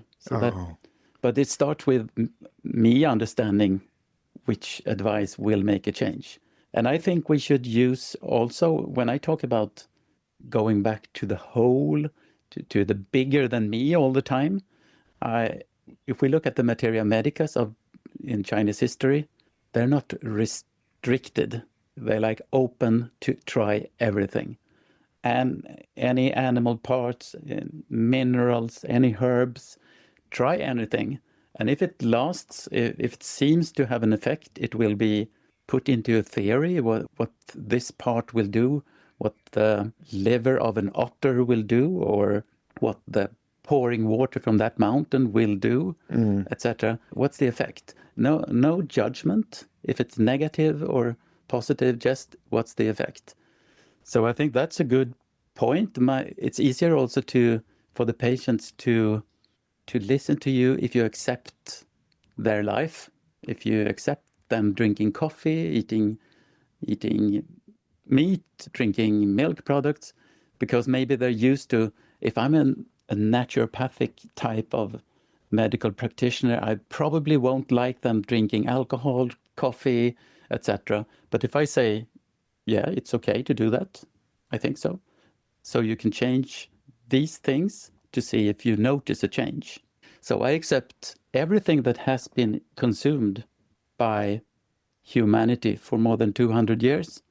But it starts with me understanding which advice will make a change. And I think we should use also, when I talk about going back to the whole, to the bigger than me all the time, if we look at the materia medicas in Chinese history, they're not restricted. They're like open to try everything. And any animal parts, minerals, any herbs, try anything. And if it lasts, if it seems to have an effect, it will be put into a theory, what this part will do, what the liver of an otter will do, or what the pouring water from that mountain will do, etc. What's the effect? No judgment if it's negative or positive, just what's the effect. So I think that's a good point. It's easier also for the patients to listen to you if you accept their life, if you accept them drinking coffee, eating meat, drinking milk products, because maybe they're used to, if I'm a naturopathic type of medical practitioner, I probably won't like them drinking alcohol, coffee, etc. But if I say, yeah, it's okay to do that, I think so. So you can change these things to see if you notice a change. So I accept everything that has been consumed by humanity for more than 200 years.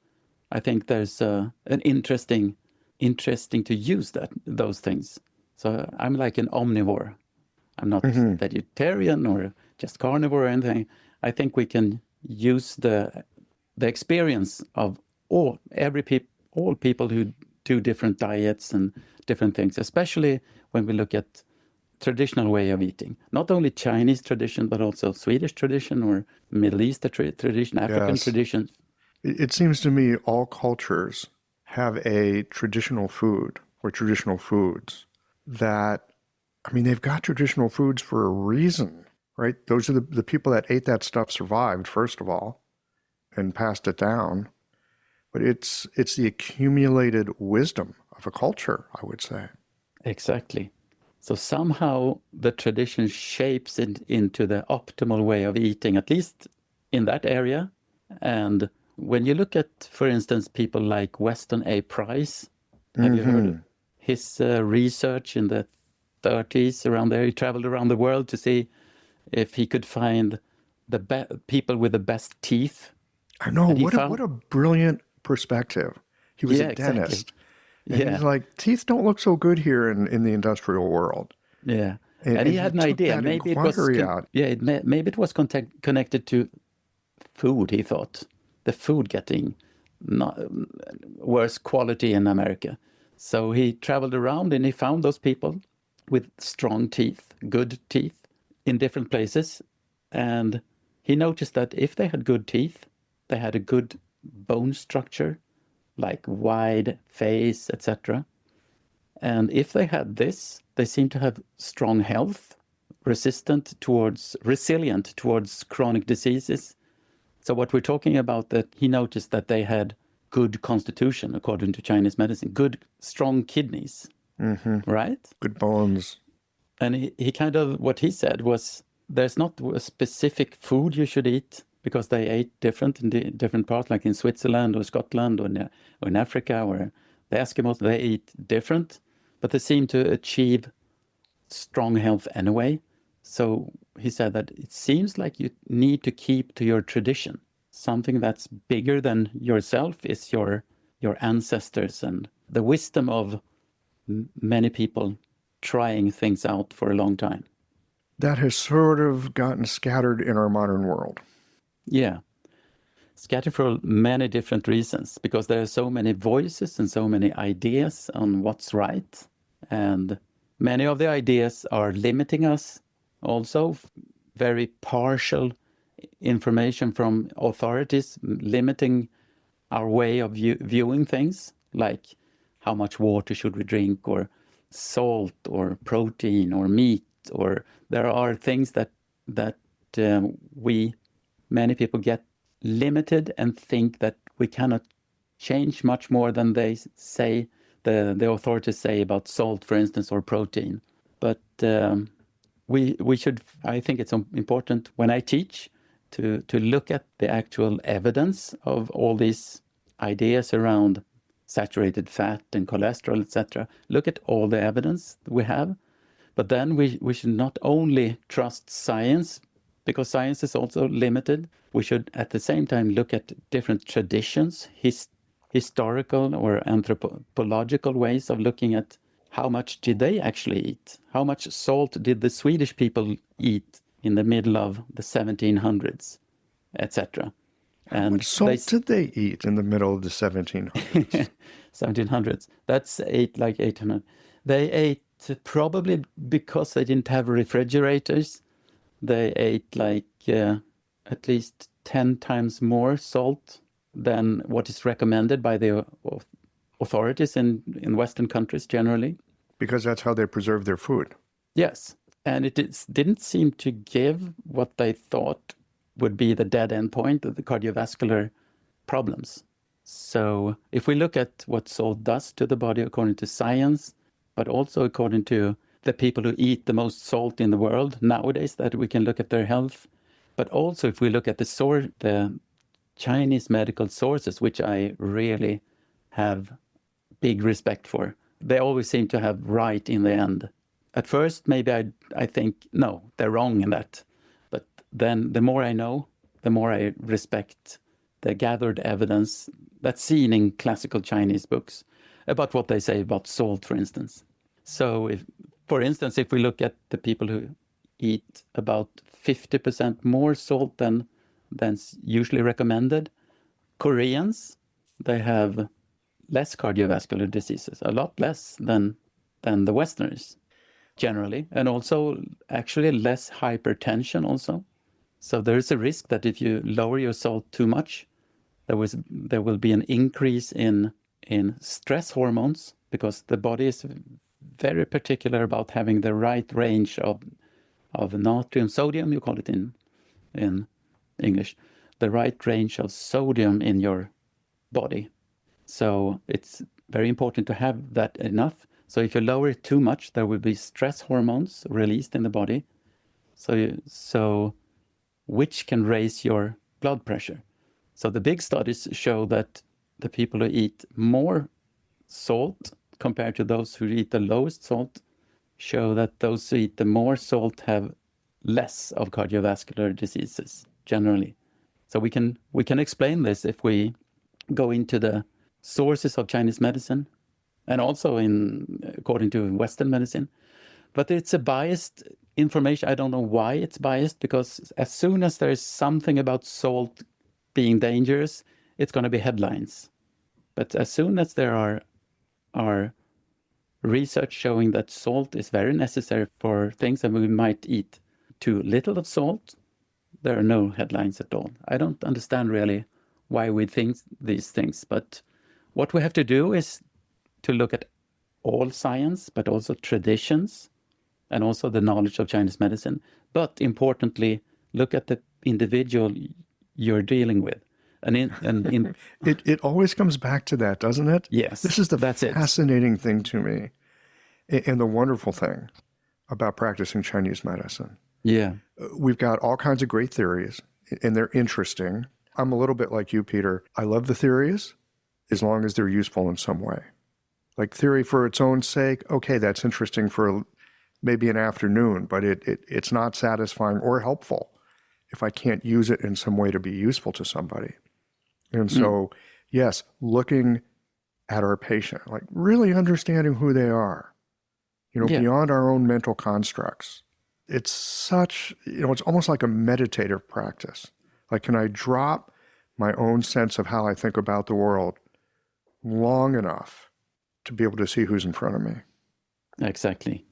I think there's an interesting to use those things. So I'm like an omnivore. I'm not vegetarian or just carnivore or anything. I think we can use the experience of all people who do different diets and different things, especially when we look at traditional way of eating. Not only Chinese tradition, but also Swedish tradition or Middle East tradition, African tradition. It seems to me all cultures have a traditional food or traditional foods that, I mean, they've got traditional foods for a reason, right? Those are the people that ate that stuff survived, first of all, and passed it down. But it's the accumulated wisdom of a culture, I would say. Exactly. So somehow the tradition shapes it into the optimal way of eating, at least in that area. And when you look at, for instance, people like Weston A. Price, have you heard of his research in the 30s around there? He traveled around the world to see if he could find the people with the best teeth. I know, what a brilliant perspective. He was a dentist. Exactly. And he's like, teeth don't look so good here in the industrial world. Yeah. And he had an idea. Maybe it was maybe it was connected to food, he thought. The food getting worse quality in America. So he traveled around and he found those people with strong teeth, good teeth in different places. And he noticed that if they had good teeth, they had a good bone structure, like wide face, etc. And if they had this, they seemed to have strong health, resilient towards chronic diseases. So what we're talking about, that he noticed that they had good constitution, according to Chinese medicine, good, strong kidneys, right? Good bones. And he kind of, what he said was, there's not a specific food you should eat, because they ate different in the different parts, like in Switzerland or Scotland or in Africa, or the Eskimos, they eat different, but they seem to achieve strong health anyway. So he said that it seems like you need to keep to your tradition. Something that's bigger than yourself is your ancestors and the wisdom of many people trying things out for a long time. That has sort of gotten scattered in our modern world. Yeah. Scattered for many different reasons, because there are so many voices and so many ideas on what's right. And many of the ideas are limiting us. Also, very partial information from authorities limiting our way of viewing things, like how much water should we drink, or salt, or protein, or meat, or there are things that many people get limited and think that we cannot change much more than they say, the authorities say about salt, for instance, or protein. But we should, I think it's important when I teach to look at the actual evidence of all these ideas around saturated fat and cholesterol, etc. Look at all the evidence we have. But then we should not only trust science, because science is also limited. We should at the same time look at different traditions, historical or anthropological ways of looking at how much did they actually eat? How much salt did the Swedish people eat in the middle of the 1700s, etc.? How much salt did they eat in the middle of the 1700s? 1700s. That's 800. They ate, probably because they didn't have refrigerators, they ate at least 10 times more salt than what is recommended by the authorities in Western countries generally. Because that's how they preserve their food. Yes. And it didn't seem to give what they thought would be the dead end point of the cardiovascular problems. So if we look at what salt does to the body according to science, but also according to the people who eat the most salt in the world nowadays, that we can look at their health. But also if we look at the Chinese medical sources, which I really have big respect for, they always seem to have right in the end. at first, maybe I think, no, they're wrong in that. But then the more I know, the more I respect the gathered evidence that's seen in classical Chinese books about what they say about salt, for instance. So, for instance, if we look at the people who eat about 50% more salt than's usually recommended, Koreans, they have less cardiovascular diseases, a lot less than the Westerners generally, and also actually less hypertension also. So there is a risk that if you lower your salt too much, there will be an increase in stress hormones, because the body is very particular about having the right range of natrium, sodium, you call it in English, the right range of sodium in your body. So it's very important to have that enough. So if you lower it too much, there will be stress hormones released in the body, so which can raise your blood pressure. So the big studies show that the people who eat more salt compared to those who eat the lowest salt show that those who eat the more salt have less of cardiovascular diseases generally. So we can explain this if we go into the sources of Chinese medicine, and also according to Western medicine. But it's a biased information. I don't know why it's biased, because as soon as there is something about salt being dangerous, it's going to be headlines. But as soon as there are research showing that salt is very necessary for things, and we might eat too little of salt, there are no headlines at all. I don't understand really why we think these things, but what we have to do is to look at all science, but also traditions, and also the knowledge of Chinese medicine. But importantly, look at the individual you're dealing with. It always comes back to that, doesn't it? Yes. This is the fascinating thing to me, and the wonderful thing about practicing Chinese medicine. Yeah. We've got all kinds of great theories, and they're interesting. I'm a little bit like you, Peter. I love the theories as long as they're useful in some way. Like theory for its own sake, okay, that's interesting for maybe an afternoon, but it's not satisfying or helpful if I can't use it in some way to be useful to somebody. And so, yes, looking at our patient, like really understanding who they are, beyond our own mental constructs. It's such, it's almost like a meditative practice. Like, can I drop my own sense of how I think about the world long enough to be able to see who's in front of me? Exactly.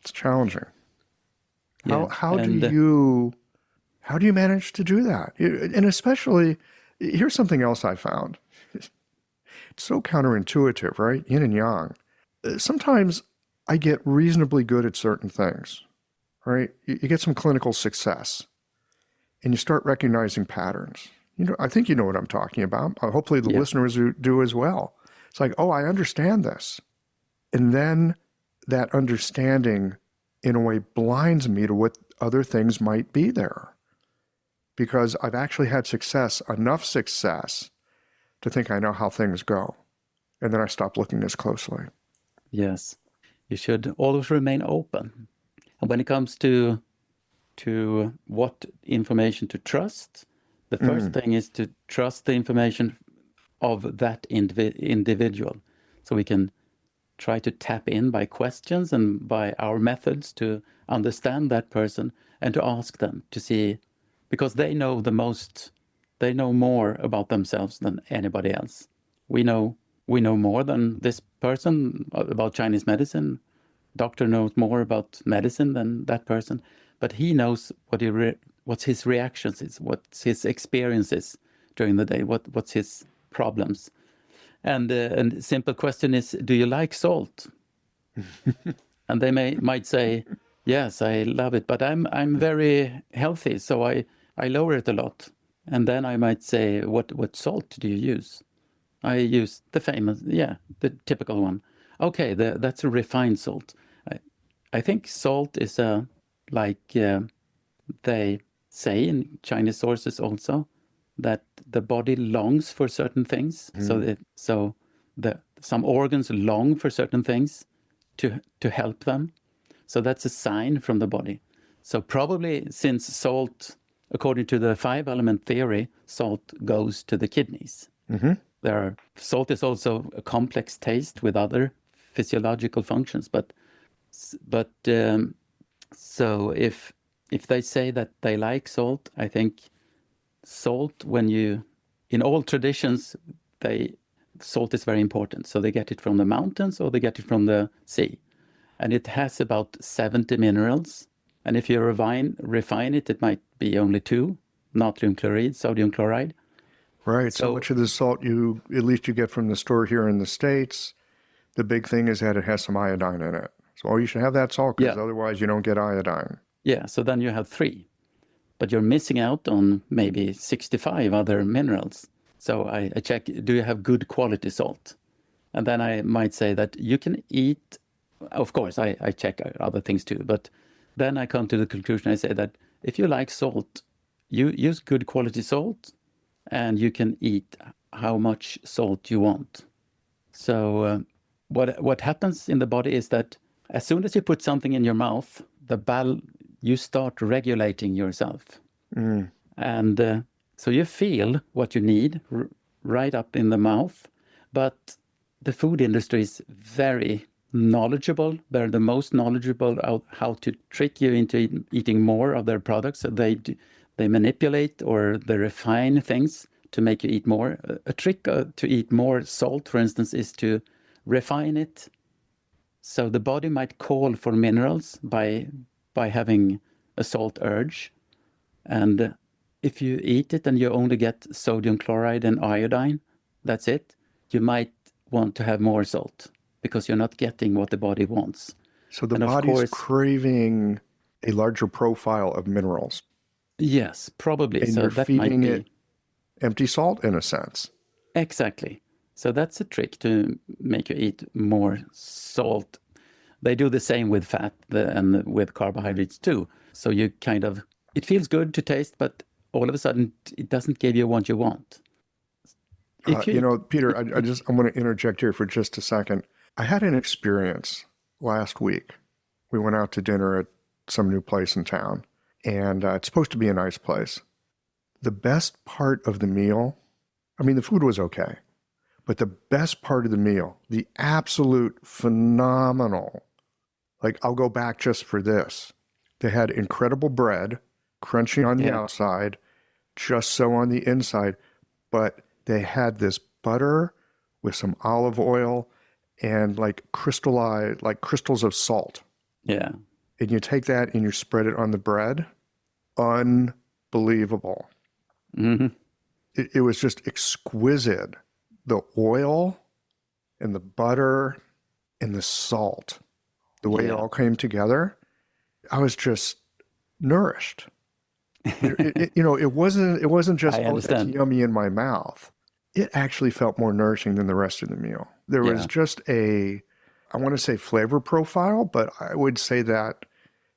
It's challenging. Yeah. How do you manage to do that? And especially, here's something else I found. It's so counterintuitive, right? Yin and yang. Sometimes I get reasonably good at certain things, right? You get some clinical success, and you start recognizing patterns. I think you know what I'm talking about. Hopefully the listeners do as well. It's like, oh, I understand this. And then that understanding, in a way, blinds me to what other things might be there. Because I've actually had enough success to think I know how things go. And then I stop looking as closely. Yes. You should always remain open. And when it comes to what information to trust, the first thing is to trust the information of that individual. So we can try to tap in by questions and by our methods to understand that person and to ask them to see, because they know the most, they know more about themselves than anybody else. We know more than this person about Chinese medicine. Doctor knows more about medicine than that person, but he knows what's his reactions is, what's his experiences during the day, what's his problems. And a simple question is, do you like salt? And they might say, yes, I love it, but I'm very healthy, so I lower it a lot. And then I might say, what salt do you use? I use the famous, the typical one. Okay, that's a refined salt. I think salt is they say in Chinese sources also, that the body longs for certain things. So some organs long for certain things to help them. So that's a sign from the body. So probably since salt, according to the 5-element theory, salt goes to the kidneys. Salt is also a complex taste with other physiological functions. So if they say that they like salt, I think salt, in all traditions, salt is very important. So they get it from the mountains or they get it from the sea. And it has about 70 minerals. And if you refine it, it might be only 2, natrium chloride, sodium chloride. Right. So much of the salt at least you get from the store here in the States, the big thing is that it has some iodine in it. So you should have that salt because otherwise you don't get iodine. Yeah, so then you have 3. But you're missing out on maybe 65 other minerals. So I check, do you have good quality salt? And then I might say that you can eat, of course, I check other things too, but then I come to the conclusion, I say that if you like salt, you use good quality salt and you can eat how much salt you want. So what happens in the body is that as soon as you put something in your mouth, you start regulating yourself. And so you feel what you need right up in the mouth, but the food industry is very knowledgeable. They're the most knowledgeable about how to trick you into eating more of their products. So they manipulate or they refine things to make you eat more. A trick to eat more salt, for instance, is to refine it. So the body might call for minerals by having a salt urge. And if you eat it and you only get sodium chloride and iodine, that's it, you might want to have more salt because you're not getting what the body wants. So the body's craving a larger profile of minerals. Yes, probably. And so you're that feeding might be it empty salt in a sense. Exactly. So that's a trick to make you eat more salt. They do the same with fat and with carbohydrates too. So you it feels good to taste, but all of a sudden it doesn't give you what you want. Peter, I'm going to interject here for just a second. I had an experience last week. We went out to dinner at some new place in town, and it's supposed to be a nice place. The best part of the meal, the food was okay, but the best part of the meal, the absolute phenomenal, I'll go back just for this. They had incredible bread, crunchy on the outside, just so on the inside, but they had this butter with some olive oil and crystals of salt. Yeah. And you take that and you spread it on the bread. Unbelievable. Mm-hmm. It was just exquisite. The oil and the butter and the salt, the way it all came together, I was just nourished. It wasn't just, it's yummy in my mouth. It actually felt more nourishing than the rest of the meal. There was just I want to say flavor profile, but I would say that,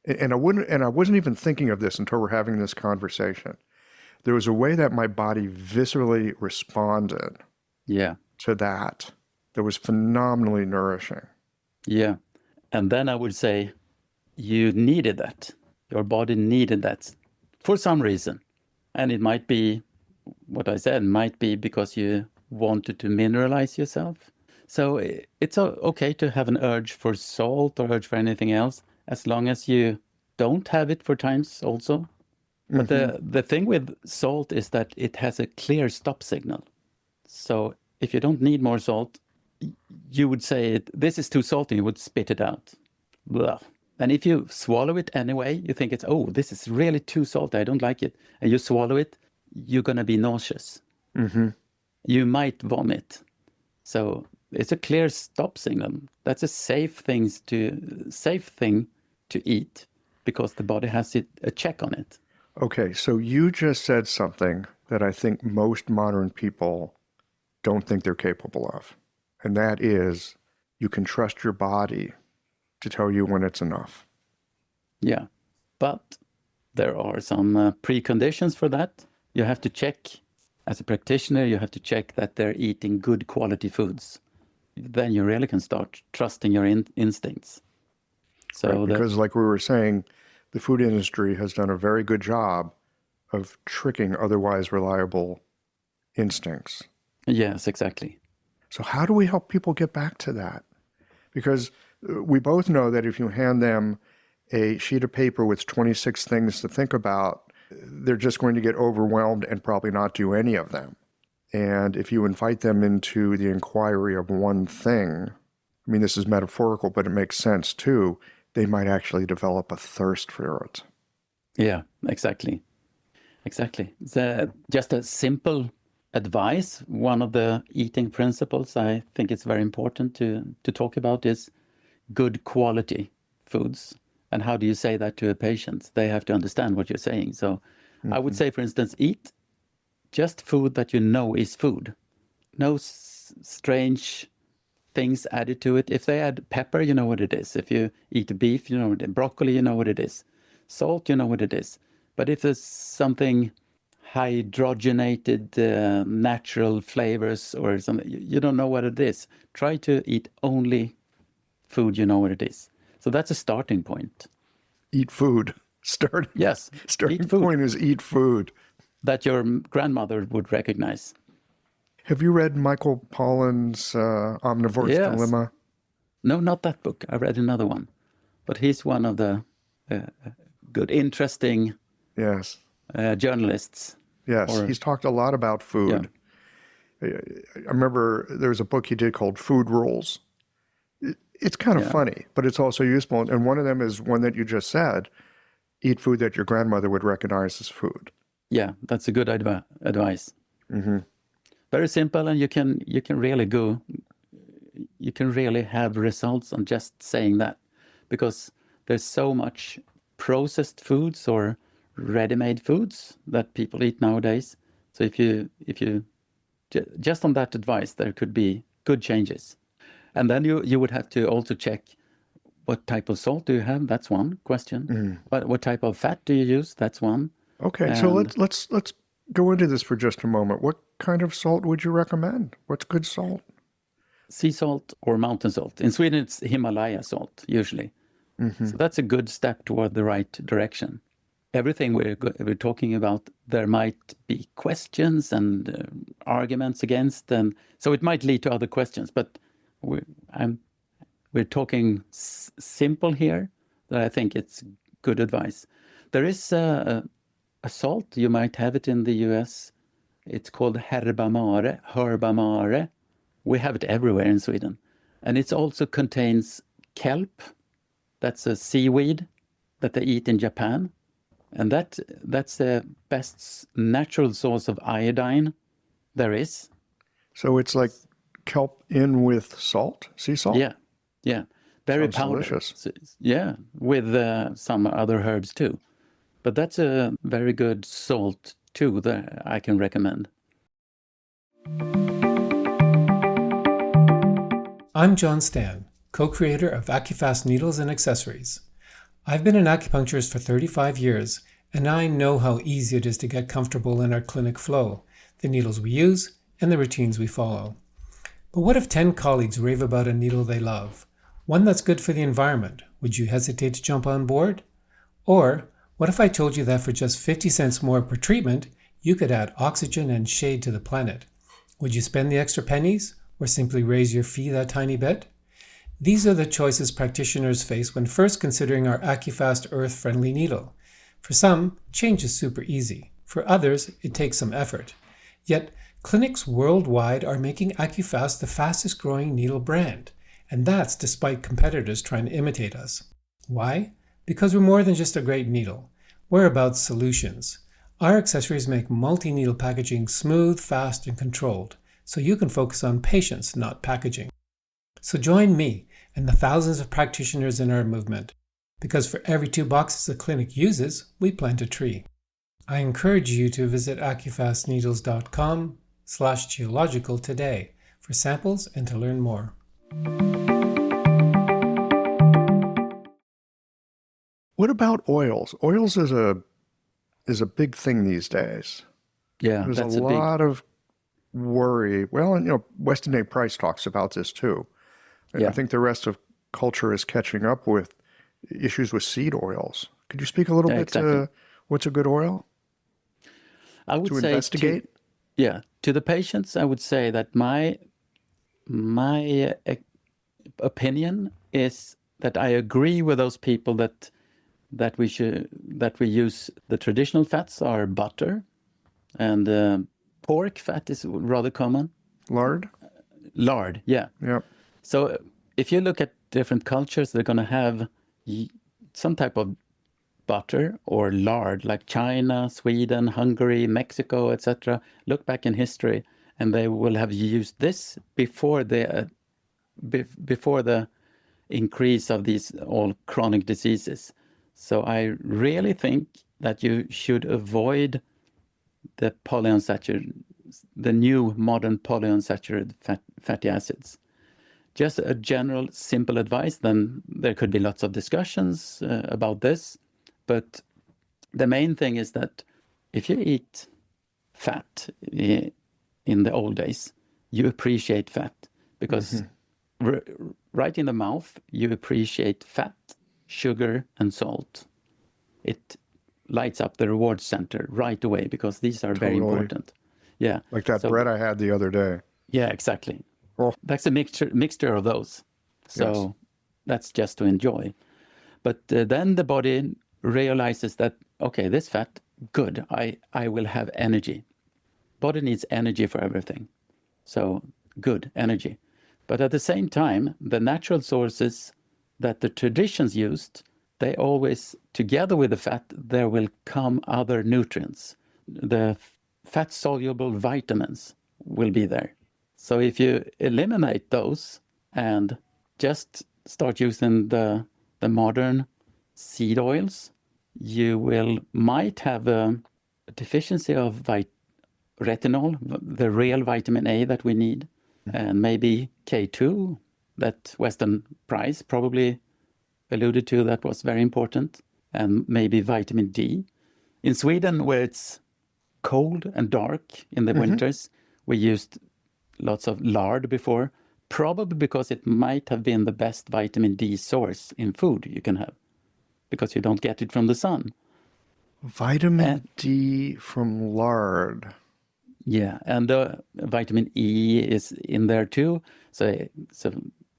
and I wasn't even thinking of this until we're having this conversation. There was a way that my body viscerally responded to that was phenomenally nourishing. Yeah. And then I would say you needed that. Your body needed that for some reason. And it might be, what I said, might be because you wanted to mineralize yourself. So it's okay to have an urge for salt or urge for anything else, as long as you don't have it for times also. But the thing with salt is that it has a clear stop signal. So if you don't need more salt, you would say, this is too salty, you would spit it out. Blah. And if you swallow it anyway, you think this is really too salty, I don't like it. And you swallow it, you're going to be nauseous. Mm-hmm. You might vomit. So it's a clear stop signal. That's a safe thing to eat because the body has a check on it. Okay, so you just said something that I think most modern people don't think they're capable of. And that is, you can trust your body to tell you when it's enough. Yeah, but there are some preconditions for that. You have to check, as a practitioner, you have to check that they're eating good quality foods. Then you really can start trusting your instincts. So Right, because like we were saying, the food industry has done a very good job of tricking otherwise reliable instincts. yes, exactly. So how do we help people get back to that? Because we both know that if you hand them a sheet of paper with 26 things to think about, they're just going to get overwhelmed and probably not do any of them. And if you invite them into the inquiry of one thing, I mean, this is metaphorical, but it makes sense too, they might actually develop a thirst for it. Yeah, exactly. Exactly. Just a simple advice. One of the eating principles I think it's very important to talk about is good quality foods. And how do you say that to a patient? They have to understand what you're saying. So I would say, for instance, eat just food that you know is food. No strange things added to it. If they add pepper, you know what it is. If you eat beef, you know what it is. Broccoli, you know what it is. Salt, you know what it is. But if there's something hydrogenated, natural flavors or something, you don't know what it is. Try to eat only food you know what it is. So that's a starting point. Eat food. Yes, Starting eat food point is eat food. that your grandmother would recognize. Have you read Michael Pollan's Omnivore's Yes. Dilemma? No, not that book. I read another one. But he's one of the good, interesting Yes. journalists. Yes. Or- He's talked a lot about food. I remember there was a book he did called Food Rules. It's kind of funny, but it's also useful. And one of them is one that you just said, eat food that your grandmother would recognize as food. Yeah, that's a good advice. Mm-hmm. Very simple, and you can really have results on just saying that, because there's so much processed foods or ready-made foods that people eat nowadays. So if you just on that advice, there could be good changes. And then you would have to also check what type of salt do you have? That's one question. What type of fat do you use? That's one. Okay, so let's go into this for just a moment. What kind of salt would you recommend? What's good salt? Sea salt or mountain salt. In Sweden, it's Himalaya salt, usually. So that's a good step toward the right direction. Everything we're talking about, there might be questions and arguments against, and so it might lead to other questions. But we're talking simple here, that I think it's good advice. There is a salt, you might have it in the US. It's called herbamare. We have it everywhere in Sweden. And it also contains kelp. That's a seaweed that they eat in Japan. And that's the best natural source of iodine there is. So it's like kelp in with salt, sea salt? Yeah. Very Sounds powdered. delicious. Yeah, with some other herbs too. But that's a very good salt too that I can recommend. I'm John Stan, co-creator of AccuFast Needles and Accessories. I've been an acupuncturist for 35 years, and I know how easy it is to get comfortable in our clinic flow, the needles we use, and the routines we follow. But what if 10 colleagues rave about a needle they love? One that's good for the environment. Would you hesitate to jump on board? Or what if I told you that for just 50 cents more per treatment, you could add oxygen and shade to the planet? Would you spend the extra pennies, or simply raise your fee that tiny bit? These are the choices practitioners face when first considering our AccuFast Earth-friendly needle. For some, change is super easy. For others, it takes some effort. Yet, clinics worldwide are making AccuFast the fastest growing needle brand. And that's despite competitors trying to imitate us. Why? Because we're more than just a great needle. We're about solutions. Our accessories make multi-needle packaging smooth, fast, and controlled, so you can focus on patients, not packaging. So join me and the thousands of practitioners in our movement, because for every 2 boxes a clinic uses, we plant a tree. I encourage you to visit AccuFastNeedles.com/geological today for samples and to learn more. What about oils? Oils is a big thing these days. Yeah, There's that's a lot of worry. Well, and Weston A. Price talks about this too. Yeah. I think the rest of culture is catching up with issues with seed oils. Could you speak a little bit exactly. to what's a good oil I would to say investigate? to the patients, I would say that my opinion is that I agree with those people that we use the traditional fats are butter and pork fat is rather common. Lard, yeah. Yep. So if you look at different cultures, they're going to have some type of butter or lard, like China, Sweden, Hungary, Mexico, etc. Look back in history, and they will have used this before the increase of these all chronic diseases. So I really think that you should avoid the new modern polyunsaturated fatty acids. Just a general, simple advice. Then there could be lots of discussions about this, but the main thing is that if you eat fat in the old days, you appreciate fat because right in the mouth, you appreciate fat, sugar, and salt. It lights up the reward center right away because these are very important. Yeah. Like that bread I had the other day. Yeah, exactly. Oh. That's a mixture of those. So that's just to enjoy. But then the body realizes that, okay, this fat, good, I will have energy. Body needs energy for everything. So good, energy. But at the same time, the natural sources that the traditions used, they always, together with the fat, there will come other nutrients. The fat-soluble vitamins will be there. So if you eliminate those and just start using the modern seed oils, you might have a deficiency of retinol, the real vitamin A that we need, and maybe K2, that Western Price probably alluded to, that was very important, and maybe vitamin D. In Sweden, where it's cold and dark in the winters, we used lots of lard before, probably because it might have been the best vitamin D source in food you can have, because you don't get it from the sun. Vitamin D from lard. Yeah, and vitamin E is in there too. So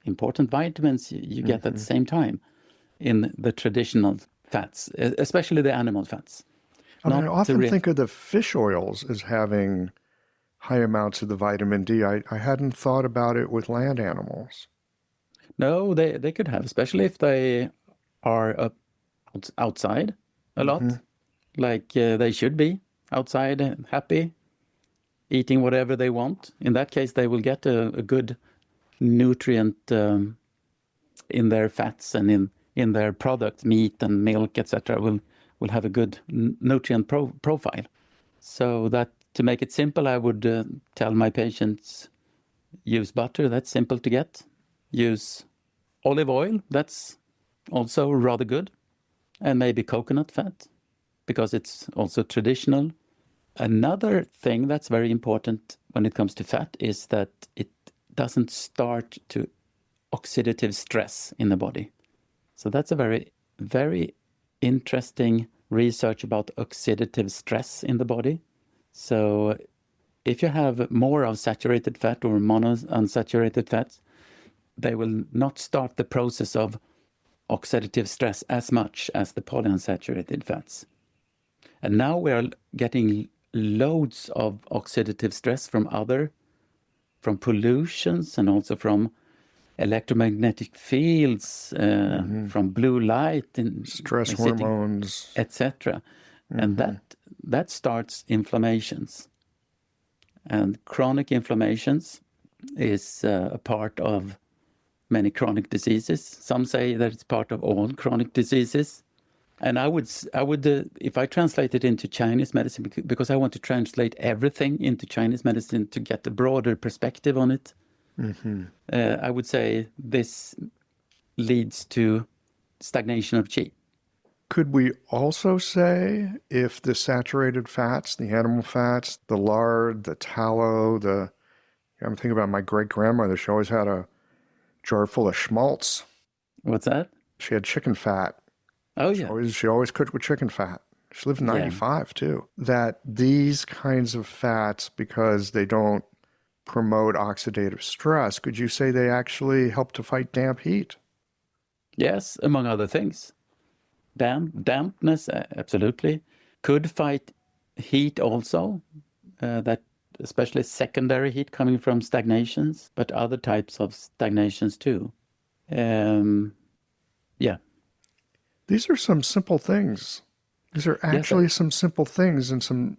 important vitamins you get at the same time in the traditional fats, especially the animal fats. I often think of the fish oils as having high amounts of the vitamin D. I hadn't thought about it with land animals. No, they could have, especially if they are outside a lot, like they should be outside, happy, eating whatever they want. In that case, they will get a good nutrient in their fats and in their product, meat and milk, etc. will have a good nutrient profile. So that, to make it simple, I would tell my patients, use butter, that's simple to get. Use olive oil, that's also rather good. And maybe coconut fat, because it's also traditional. Another thing that's very important when it comes to fat is that it doesn't start to oxidative stress in the body. So that's a very, very interesting research about oxidative stress in the body. So if you have more of saturated fat or monounsaturated fats, they will not start the process of oxidative stress as much as the polyunsaturated fats. And now we are getting loads of oxidative stress from pollutions and also from electromagnetic fields, from blue light, and stress hormones, etc. And that starts inflammations. And chronic inflammations is a part of many chronic diseases. Some say that it's part of all chronic diseases. And I would, if I translate it into Chinese medicine, because I want to translate everything into Chinese medicine to get a broader perspective on it, I would say this leads to stagnation of qi. Could we also say if the saturated fats, the animal fats, the lard, the tallow, I'm thinking about my great-grandmother, she always had a jar full of schmaltz. What's that? She had chicken fat. Oh, yeah. She always cooked with chicken fat. She lived 95 too. That these kinds of fats, because they don't promote oxidative stress, could you say they actually help to fight damp heat? Yes, among other things. Dampness, absolutely. Could fight heat also, that especially secondary heat coming from stagnations, but other types of stagnations too. Yeah. These are some simple things. These are actually some simple things, and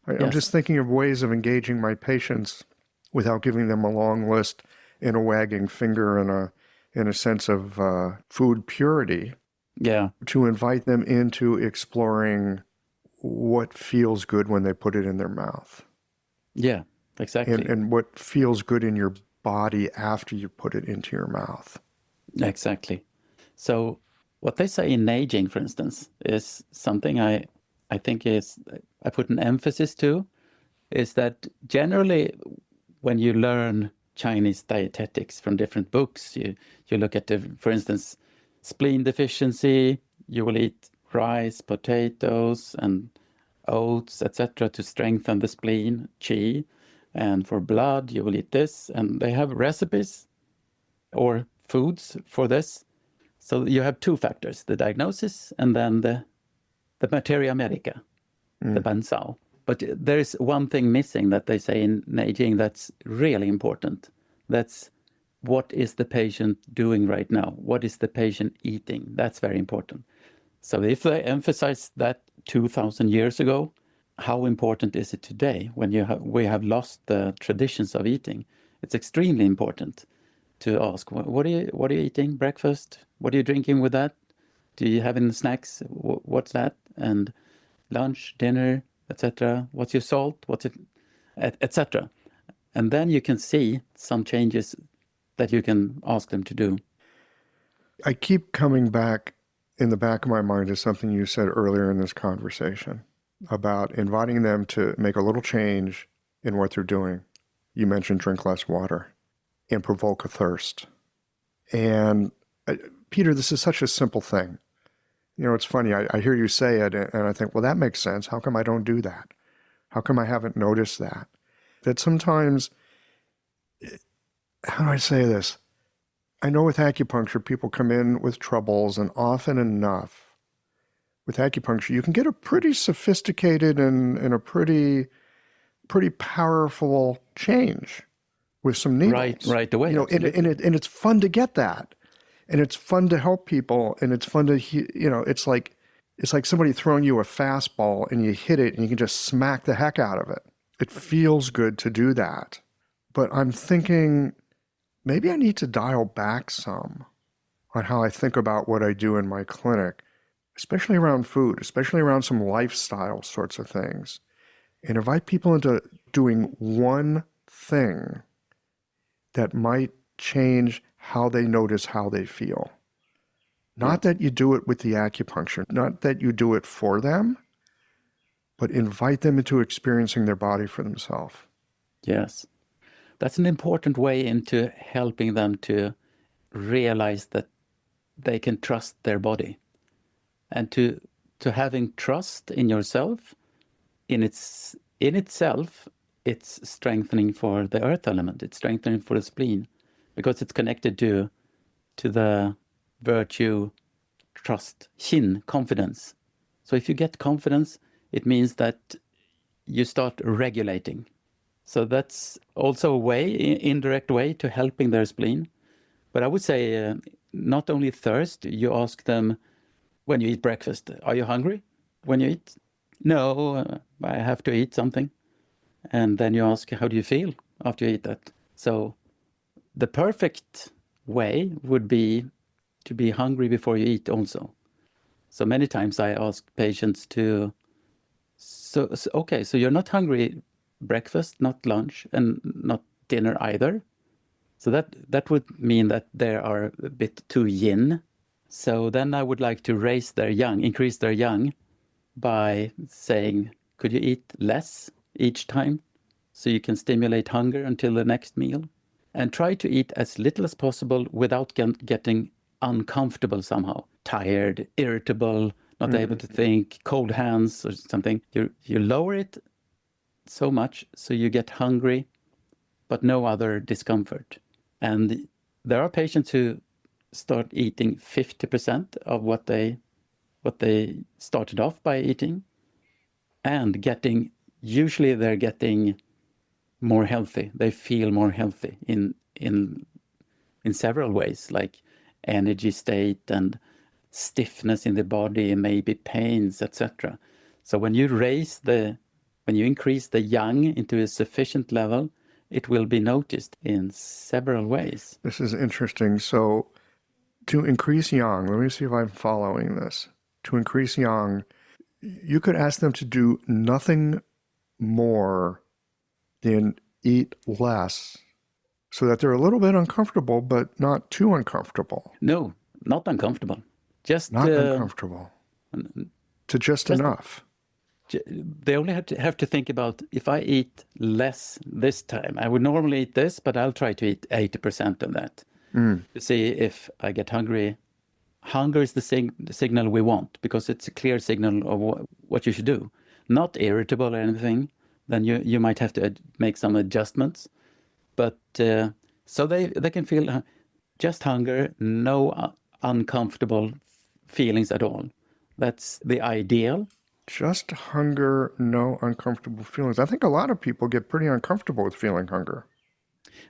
I'm just thinking of ways of engaging my patients without giving them a long list and a wagging finger and in a sense of food purity. Yeah. To invite them into exploring what feels good when they put it in their mouth. Yeah, exactly. And what feels good in your body after you put it into your mouth. Exactly. So what they say in aging, for instance, is something I think I put an emphasis to, is that generally when you learn Chinese dietetics from different books, you look at, for instance, spleen deficiency, you will eat rice, potatoes, and oats, etc., to strengthen the spleen, qi. And for blood, you will eat this. And they have recipes or foods for this. So you have two factors, the diagnosis and then the materia medica, the bansao. But there is one thing missing that they say in aging that's really important. That's what is the patient doing right now? What is the patient eating? That's very important. So if they emphasize that 2,000 years ago, how important is it today when we have lost the traditions of eating? It's extremely important to ask, what are you eating? Breakfast? What are you drinking with that? Do you have any snacks? What's that? And lunch, dinner, etc. What's your salt? What's it, etc. And then you can see some changes that you can ask them to do. I keep coming back in the back of my mind to something you said earlier in this conversation about inviting them to make a little change in what they're doing. You mentioned drink less water and provoke a thirst. And Peter, this is such a simple thing. You know, it's funny. I hear you say it and I think, well, that makes sense. How come I don't do that? How come I haven't noticed that? That sometimes, how do I say this? I know with acupuncture, people come in with troubles, and often enough with acupuncture, you can get a pretty sophisticated and a pretty powerful change with some needles. Right away. You know, and it's fun to get that. And it's fun to help people, and it's fun to, you know, it's like somebody throwing you a fastball and you hit it and you can just smack the heck out of it. It feels good to do that. But I'm thinking maybe I need to dial back some on how I think about what I do in my clinic, especially around food, especially around some lifestyle sorts of things, and invite people into doing one thing that might change how they notice how they feel. Not that you do it with the acupuncture, not that you do it for them, but invite them into experiencing their body for themselves. Yes. That's an important way into helping them to realize that they can trust their body. And to having trust in yourself, in itself, it's strengthening for the earth element. It's strengthening for the spleen, because it's connected to the virtue, trust, Qin, confidence. So if you get confidence, it means that you start regulating. So that's also a way, indirect way, to helping their spleen. But I would say not only thirst, you ask them when you eat breakfast, are you hungry when you eat? No, I have to eat something. And then you ask, how do you feel after you eat that? So the perfect way would be to be hungry before you eat also. So many times I ask patients to, so you're not hungry breakfast, not lunch, and not dinner either. So that would mean that they are a bit too yin. So then I would like to increase their yang by saying, could you eat less each time so you can stimulate hunger until the next meal? And try to eat as little as possible without getting uncomfortable somehow, tired, irritable, not able to think, cold hands or something. You lower it so much so you get hungry, but no other discomfort. And there are patients who start eating 50% of what they started off by eating, and usually they're getting more healthy. They feel more healthy in several ways, like energy state and stiffness in the body, maybe pains, etc. So when you increase the yang into a sufficient level, it will be noticed in several ways. This is interesting. So to increase yang, let me see if I'm following this. To increase yang, you could ask them to do nothing more than eat less, so that they're a little bit uncomfortable, but not too uncomfortable. No, not uncomfortable. Just not uncomfortable. To just enough. They only have to think about, if I eat less this time, I would normally eat this, but I'll try to eat 80% of that. To see if I get hungry. Hunger is the signal we want, because it's a clear signal of what you should do. Not irritable or anything, then you might have to make some adjustments. But so they can feel just hunger, no uncomfortable feelings at all. That's the ideal. Just hunger, no uncomfortable feelings. I think a lot of people get pretty uncomfortable with feeling hunger.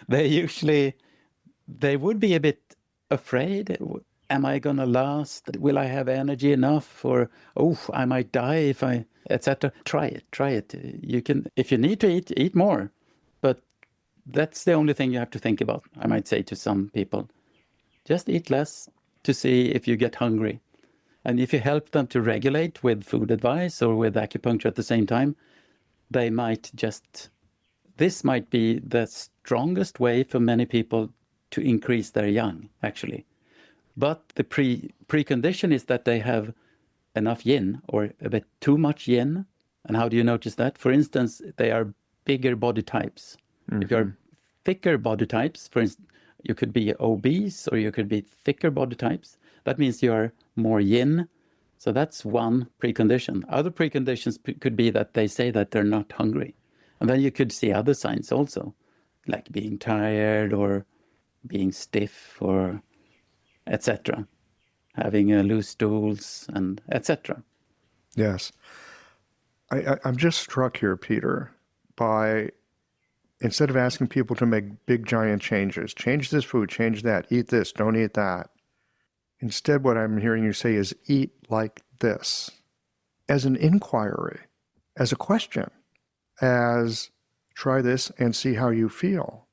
They would be a bit afraid. Am I going to last? Will I have energy enough? Or, I might die if I, etc. Try it. You can, if you need to eat more. But that's the only thing you have to think about, I might say to some people. Just eat less to see if you get hungry. And if you help them to regulate with food advice or with acupuncture at the same time, they might this might be the strongest way for many people to increase their yang, actually. But the precondition is that they have enough yin, or a bit too much yin. And how do you notice that? For instance, they are bigger body types. Mm-hmm. If you're thicker body types, for instance, you could be obese or you could be thicker body types. That means you're more yin. So that's one precondition. Other preconditions could be that they say that they're not hungry. And then you could see other signs also, like being tired or being stiff or etc., having loose stools and etc. Yes. I'm just struck here, Peter, by, instead of asking people to make big, giant changes, change this food, change that, eat this, don't eat that. Instead, what I'm hearing you say is eat like this, as an inquiry, as a question, as try this and see how you feel.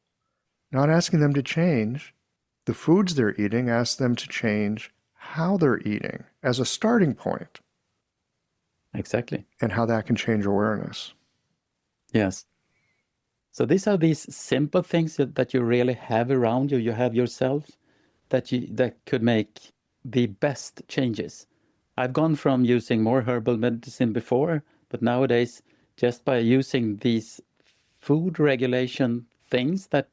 Not asking them to change the foods they're eating, ask them to change how they're eating as a starting point. Exactly. And how that can change awareness. Yes. So these are these simple things that you really have around you. You have yourself that could make the best changes. I've gone from using more herbal medicine before, but nowadays, just by using these food regulation things that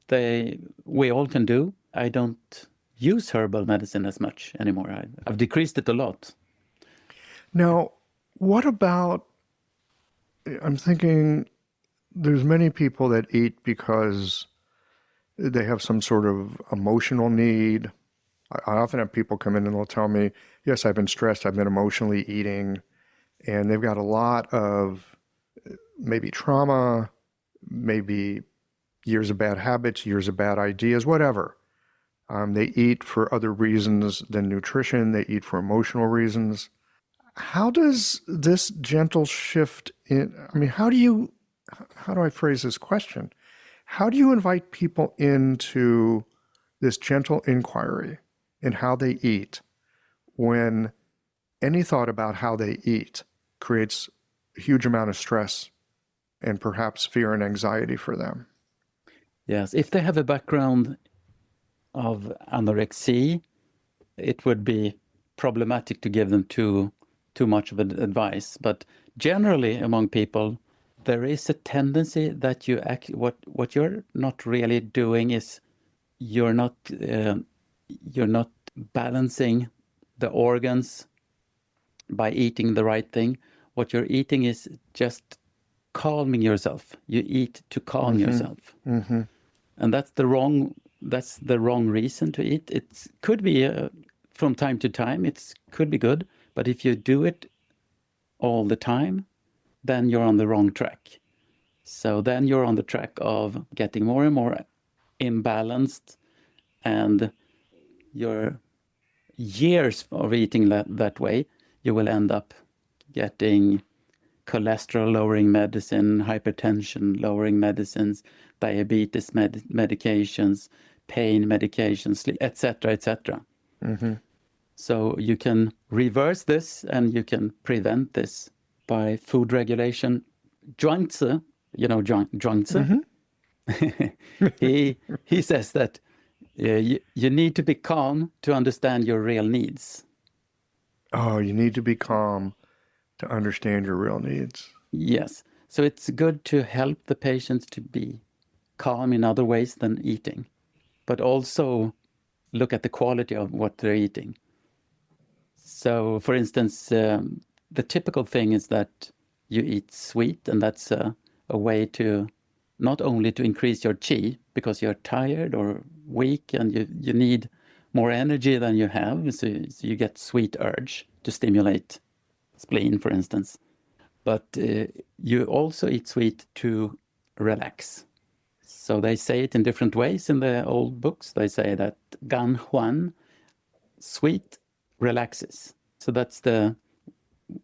we all can do, I don't use herbal medicine as much anymore. I've decreased it a lot. Now, what about, I'm thinking there's many people that eat because they have some sort of emotional need. I often have people come in and they'll tell me, yes, I've been stressed, I've been emotionally eating, and they've got a lot of maybe trauma, maybe years of bad habits, years of bad ideas, whatever. They eat for other reasons than nutrition. They eat for emotional reasons. How does this gentle shift how do I phrase this question? How do you invite people into this gentle inquiry in how they eat when any thought about how they eat creates a huge amount of stress and perhaps fear and anxiety for them? Yes, if they have a background of anorexia, it would be problematic to give them too much of advice. But generally among people, there is a tendency that what you're not really doing is you're not balancing the organs by eating the right thing. What you're eating is just calming yourself. You eat to calm yourself. Mm-hmm. And that's the wrong reason to eat. It could be from time to time, it could be good, but if you do it all the time, then you're on the wrong track. So then you're on the track of getting more and more imbalanced, and your years of eating that way, you will end up getting cholesterol lowering medicine, hypertension lowering medicines, diabetes medications, pain medications, etc., etc. Mm-hmm. So you can reverse this and you can prevent this by food regulation. Zhuangzi, Zhuangzi, he says that you need to be calm to understand your real needs. Oh, you need to be calm to understand your real needs. Yes. So it's good to help the patients to be calm in other ways than eating, but also look at the quality of what they're eating. So, for instance, the typical thing is that you eat sweet, and that's a way to not only to increase your qi because you're tired or weak and you need more energy than you have, so you get sweet urge to stimulate spleen, for instance. But you also eat sweet to relax. So they say it in different ways in the old books. They say that gan huan, sweet, relaxes. So that's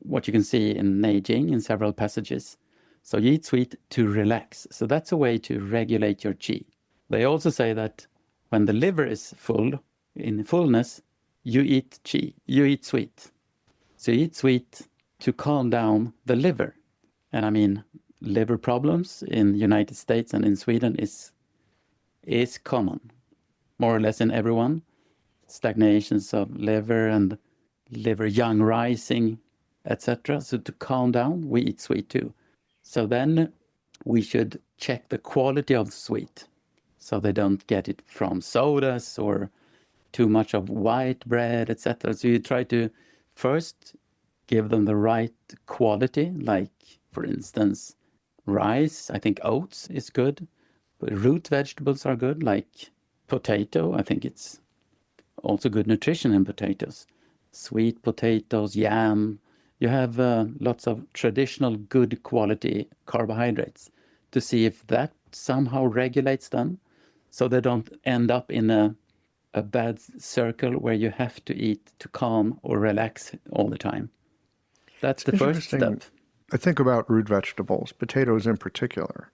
what you can see in Neijing in several passages. So you eat sweet to relax. So that's a way to regulate your qi. They also say that when the liver is full, in fullness, you eat qi, you eat sweet. So you eat sweet to calm down the liver. And I mean, liver problems in the United States and in Sweden is common, more or less in everyone. Stagnations of liver and liver young rising, etc. So to calm down, we eat sweet too. So then we should check the quality of the sweet, so they don't get it from sodas or too much of white bread, etc. So you try to first give them the right quality, like, for instance, rice. I think oats is good. But root vegetables are good, like potato. I think it's also good nutrition in potatoes. Sweet potatoes, yam. You have lots of traditional good quality carbohydrates to see if that somehow regulates them, so they don't end up in a bad circle where you have to eat to calm or relax all the time. That's the first step. I think about root vegetables, potatoes in particular.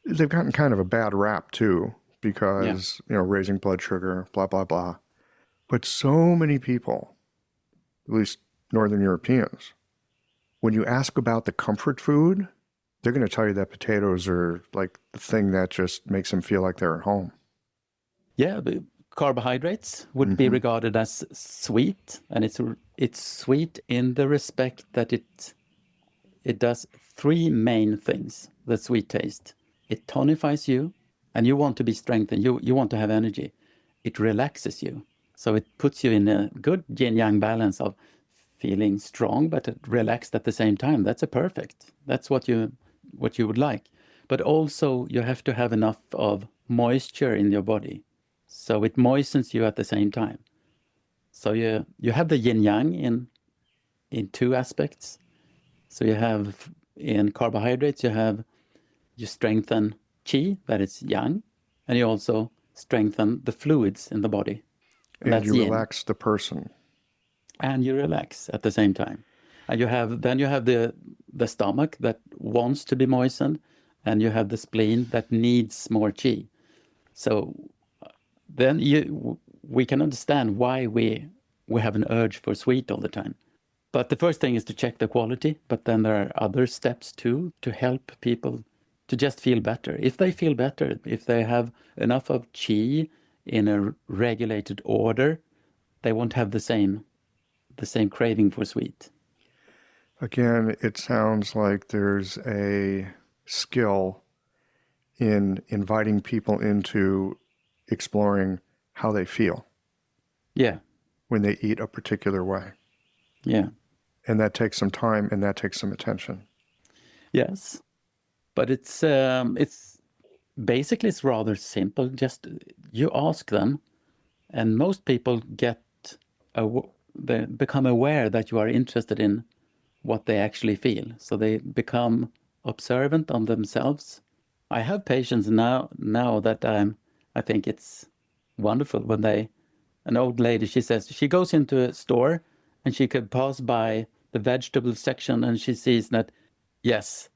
They've gotten kind of a bad rap too, because, raising blood sugar, blah, blah, blah. But so many people, at least Northern Europeans, when you ask about the comfort food, they're going to tell you that potatoes are like the thing that just makes them feel like they're at home. Yeah, the carbohydrates would be regarded as sweet, and it's sweet in the respect that it does three main things, the sweet taste. It tonifies you, and you want to be strengthened. You want to have energy. It relaxes you. So it puts you in a good yin-yang balance of feeling strong, but relaxed at the same time. That's a perfect. That's what you would like. But also you have to have enough of moisture in your body. So it moistens you at the same time. So you have the yin-yang in two aspects. So you have in carbohydrates, you strengthen qi, that is yang, and you also strengthen the fluids in the body. And that's you relax the person. And you relax at the same time. And you have the stomach that wants to be moistened, and you have the spleen that needs more qi. So then we can understand why we have an urge for sweet all the time. But the first thing is to check the quality, but then there are other steps too to help people to just feel better. If they feel better, if they have enough of qi in a regulated order, they won't have the same craving for sweet. Again, it sounds like there's a skill in inviting people into exploring how they feel. Yeah. when they eat a particular way. Yeah. And that takes some time and that takes some attention. Yes. But it's basically it's rather simple. Just you ask them, and most people they become aware that you are interested in what they actually feel. So they become observant on themselves. I have patients now that I think it's wonderful when an old lady, she says she goes into a store and she could pass by the vegetable section and she sees that, yes,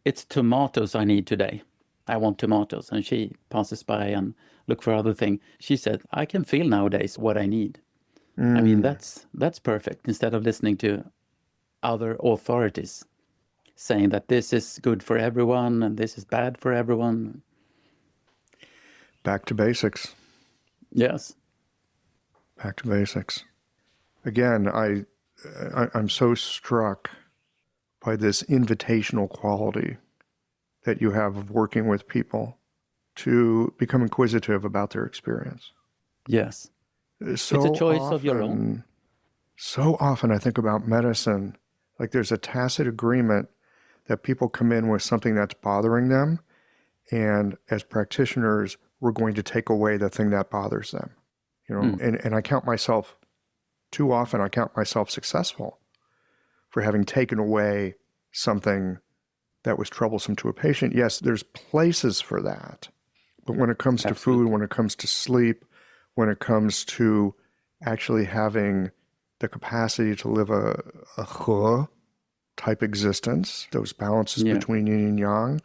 it's tomatoes I need today. I want tomatoes. And she passes by and look for other things. She said, I can feel nowadays what I need. I mean, that's perfect, instead of listening to other authorities saying that this is good for everyone and this is bad for everyone. Back to basics. Yes. Back to basics. Again, I'm so struck by this invitational quality that you have of working with people to become inquisitive about their experience. Yes. It's a choice of your own. So often I think about medicine, like there's a tacit agreement that people come in with something that's bothering them, and as practitioners, we're going to take away the thing that bothers them. And I count myself, too often I count myself successful for having taken away something that was troublesome to a patient. Yes, there's places for that. But when it comes to food, when it comes to sleep, when it comes to actually having the capacity to live a he type existence, those balances between yin and yang,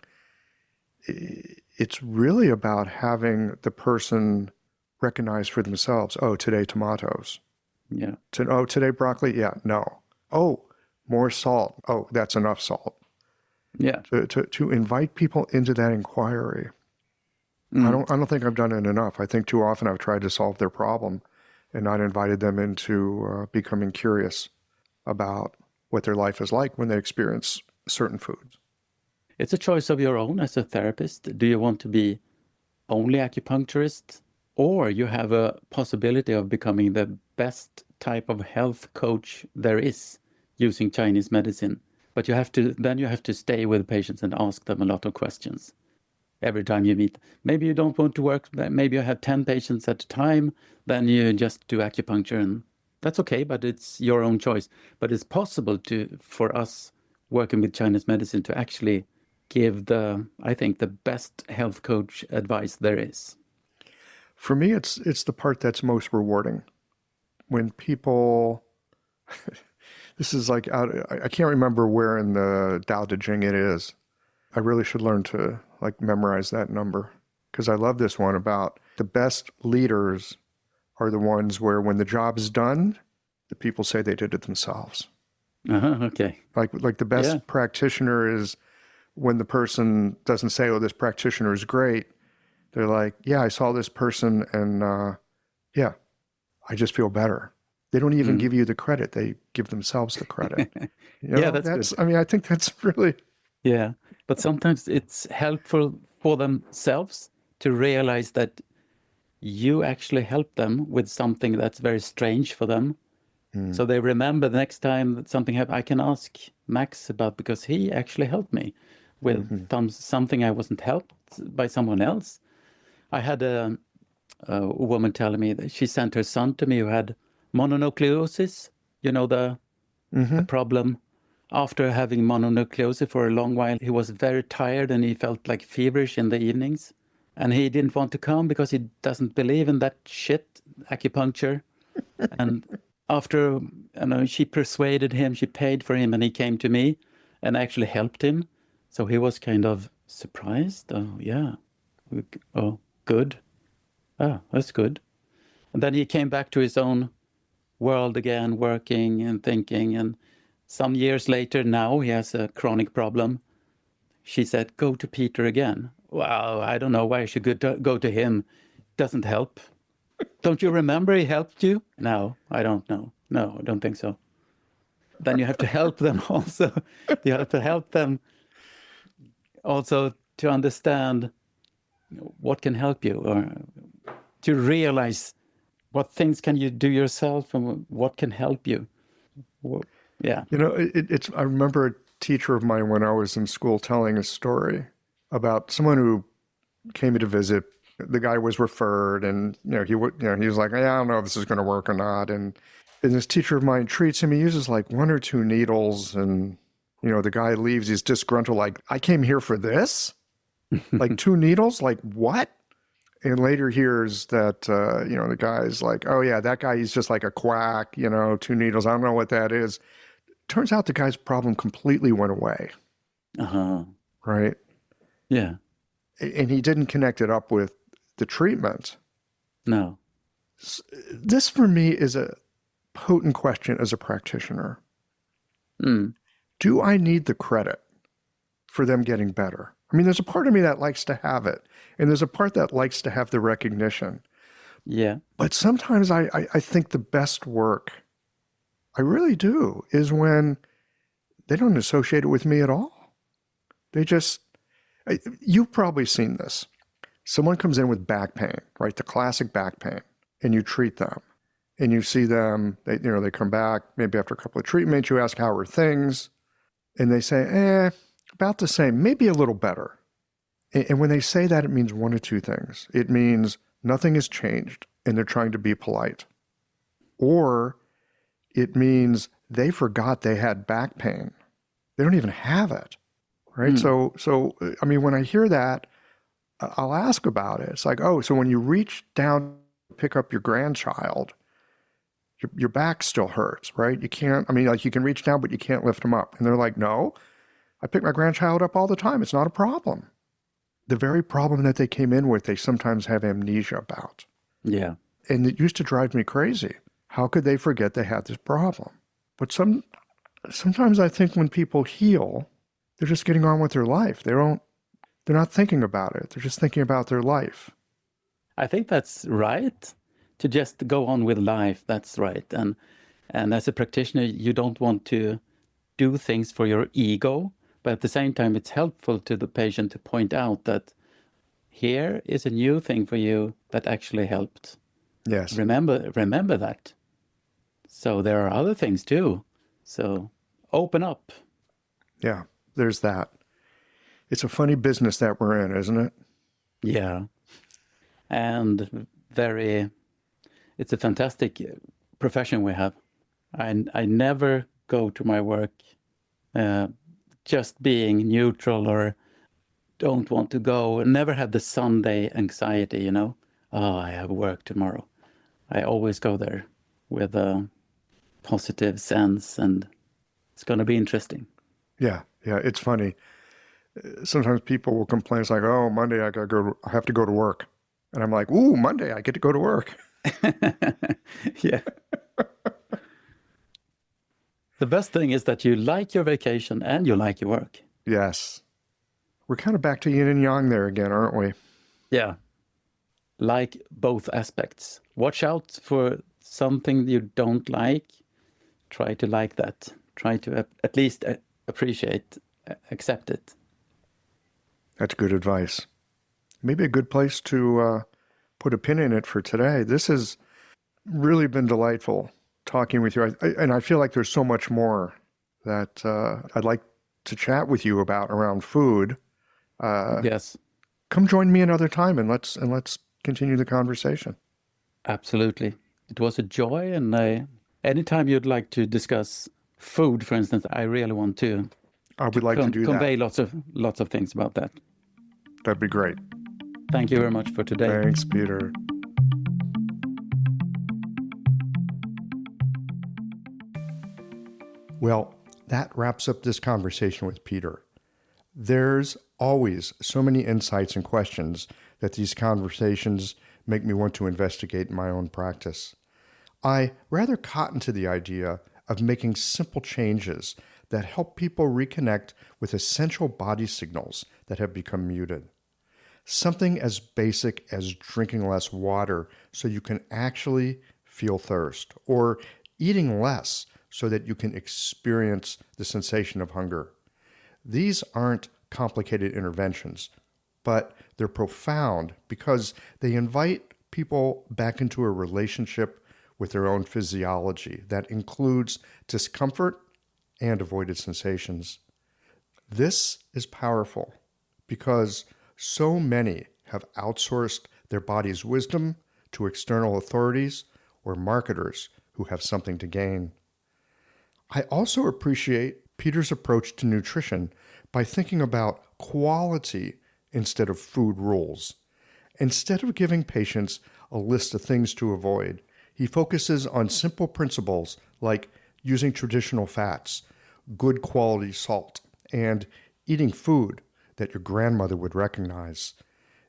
it's really about having the person recognize for themselves, oh, today tomatoes. Yeah. Today broccoli? Yeah, no. Oh, more salt. Oh, that's enough salt. Yeah. To invite people into that inquiry. I don't think I've done it enough. I think too often I've tried to solve their problem and not invited them into becoming curious about what their life is like when they experience certain foods. It's a choice of your own as a therapist. Do you want to be only acupuncturist, or you have a possibility of becoming the best type of health coach there is using Chinese medicine? But you have to stay with patients and ask them a lot of questions every time you meet. Maybe you don't want to work, maybe you have 10 patients at a time, then you just do acupuncture, and that's okay, but it's your own choice. But it's possible for us working with Chinese medicine to actually give I think the best health coach advice there is. For me, it's the part that's most rewarding. When people, this is like, I can't remember where in the Tao Te Ching it is. I really should learn to memorize that number, because I love this one about the best leaders are the ones where when the job is done, the people say they did it themselves. Okay. Like the best practitioner is when the person doesn't say, oh, this practitioner is great. They're like, yeah, I saw this person and I just feel better. They don't even give you the credit. They give themselves the credit. That's good. I mean, I think that's really... Yeah, but sometimes it's helpful for themselves to realize that you actually help them with something that's very strange for them. So they remember the next time that something happens, I can ask Max about, because he actually helped me with something I wasn't helped by someone else. I had a woman telling me that she sent her son to me who had mononucleosis, the problem. After having mononucleosis for a long while, he was very tired and he felt like feverish in the evenings. And he didn't want to come because he doesn't believe in that shit, acupuncture. And after, she persuaded him, she paid for him, and he came to me and actually helped him. So he was kind of surprised. Oh, yeah. Oh, good. Oh, that's good. And then he came back to his own world again, working and thinking. And some years later, now he has a chronic problem. She said, go to Peter again. Well, I don't know why I should go to him. Doesn't help. Don't you remember he helped you? No, I don't know. No, I don't think so. Then you have to help them also. You have to help them also to understand what can help you, or to realize what things can you do yourself and what can help you? Yeah. It's. I remember a teacher of mine when I was in school telling a story about someone who came to visit. The guy was referred, and he was like, I don't know if this is going to work or not. And this teacher of mine treats him. He uses like 1 or 2 needles, and the guy leaves. He's disgruntled, like, I came here for this, like 2 needles, like what? And later hears that the guy's like, oh yeah, that guy, he's just like a quack. 2 needles. I don't know what that is. Turns out the guy's problem completely went away. Right? Yeah. And he didn't connect it up with the treatment. No. This for me is a potent question as a practitioner. Do I need the credit for them getting better? I mean, there's a part of me that likes to have it, and there's a part that likes to have the recognition. Yeah. But sometimes I think the best work, I really do, is when they don't associate it with me at all. They just, you've probably seen this. Someone comes in with back pain, right? The classic back pain, and you treat them. And you see them, they come back, maybe after a couple of treatments, you ask, how are things? And they say, about the same, maybe a little better. And when they say that, it means 1 or 2 things. It means nothing has changed, and they're trying to be polite. Or it means they forgot they had back pain. They don't even have it, right? So I mean, when I hear that, I'll ask about it. It's like, oh, so when you reach down to pick up your grandchild, your back still hurts, right? You can't, I mean, like you can reach down, but you can't lift them up. And they're like, no, I pick my grandchild up all the time. It's not a problem. The very problem that they came in with, they sometimes have amnesia about. Yeah. And it used to drive me crazy. How could they forget they had this problem? But sometimes I think when people heal, they're just getting on with their life. They're not thinking about it. They're just thinking about their life. I think that's right. To just go on with life, that's right. And as a practitioner, you don't want to do things for your ego, but at the same time, it's helpful to the patient to point out that here is a new thing for you that actually helped. Yes. Remember that. So there are other things too. So open up. Yeah, there's that. It's a funny business that we're in, isn't it? Yeah. And it's a fantastic profession we have. I never go to my work just being neutral or don't want to go. Never have the Sunday anxiety, Oh, I have work tomorrow. I always go there with a positive sense, and it's going to be interesting. Yeah, it's funny. Sometimes people will complain, it's like, oh, Monday I have to go to work. And I'm like, ooh, Monday I get to go to work. Yeah. The best thing is that you like your vacation and you like your work. Yes. We're kind of back to yin and yang there again, aren't we? Yeah. Like both aspects. Watch out for something you don't like. Try to like that. Try to at least appreciate, accept it. That's good advice. Maybe a good place to put a pin in it for today. This has really been delightful talking with you. And I feel like there's so much more that I'd like to chat with you about around food. Yes. Come join me another time and let's continue the conversation. Absolutely. It was a joy, and anytime you'd like to discuss food, for instance, I really want to. I would like to do that. Convey lots of things about that. That'd be great. Thank you very much for today. Thanks, Peter. Well, that wraps up this conversation with Peter. There's always so many insights and questions that these conversations make me want to investigate in my own practice. I rather cotton to the idea of making simple changes that help people reconnect with essential body signals that have become muted. Something as basic as drinking less water so you can actually feel thirst, or eating less so that you can experience the sensation of hunger. These aren't complicated interventions, but they're profound because they invite people back into a relationship with their own physiology that includes discomfort and avoided sensations. This is powerful because so many have outsourced their body's wisdom to external authorities or marketers who have something to gain. I also appreciate Peter's approach to nutrition by thinking about quality instead of food rules. Instead of giving patients a list of things to avoid, he focuses on simple principles like using traditional fats, good quality salt, and eating food that your grandmother would recognize.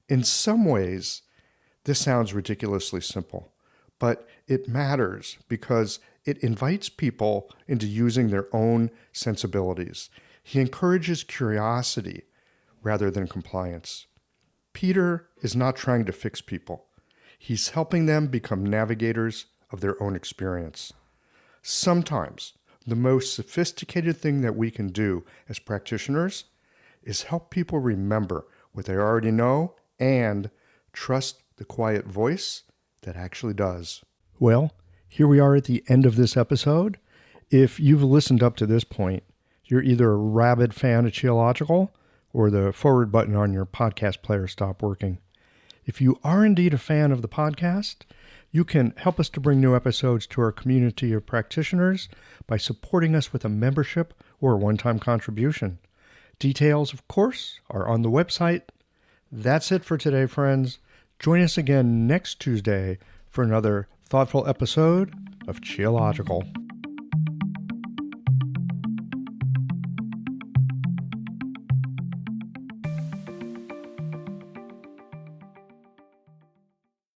In some ways, this sounds ridiculously simple, but it matters because it invites people into using their own sensibilities. He encourages curiosity rather than compliance. Peter is not trying to fix people. He's helping them become navigators of their own experience. Sometimes the most sophisticated thing that we can do as practitioners is help people remember what they already know and trust the quiet voice that actually does. Well, here we are at the end of this episode. If you've listened up to this point, you're either a rabid fan of Qiological or the forward button on your podcast player stopped working. If you are indeed a fan of the podcast, you can help us to bring new episodes to our community of practitioners by supporting us with a membership or a one-time contribution. Details, of course, are on the website. That's it for today, friends. Join us again next Tuesday for another thoughtful episode of Qiological.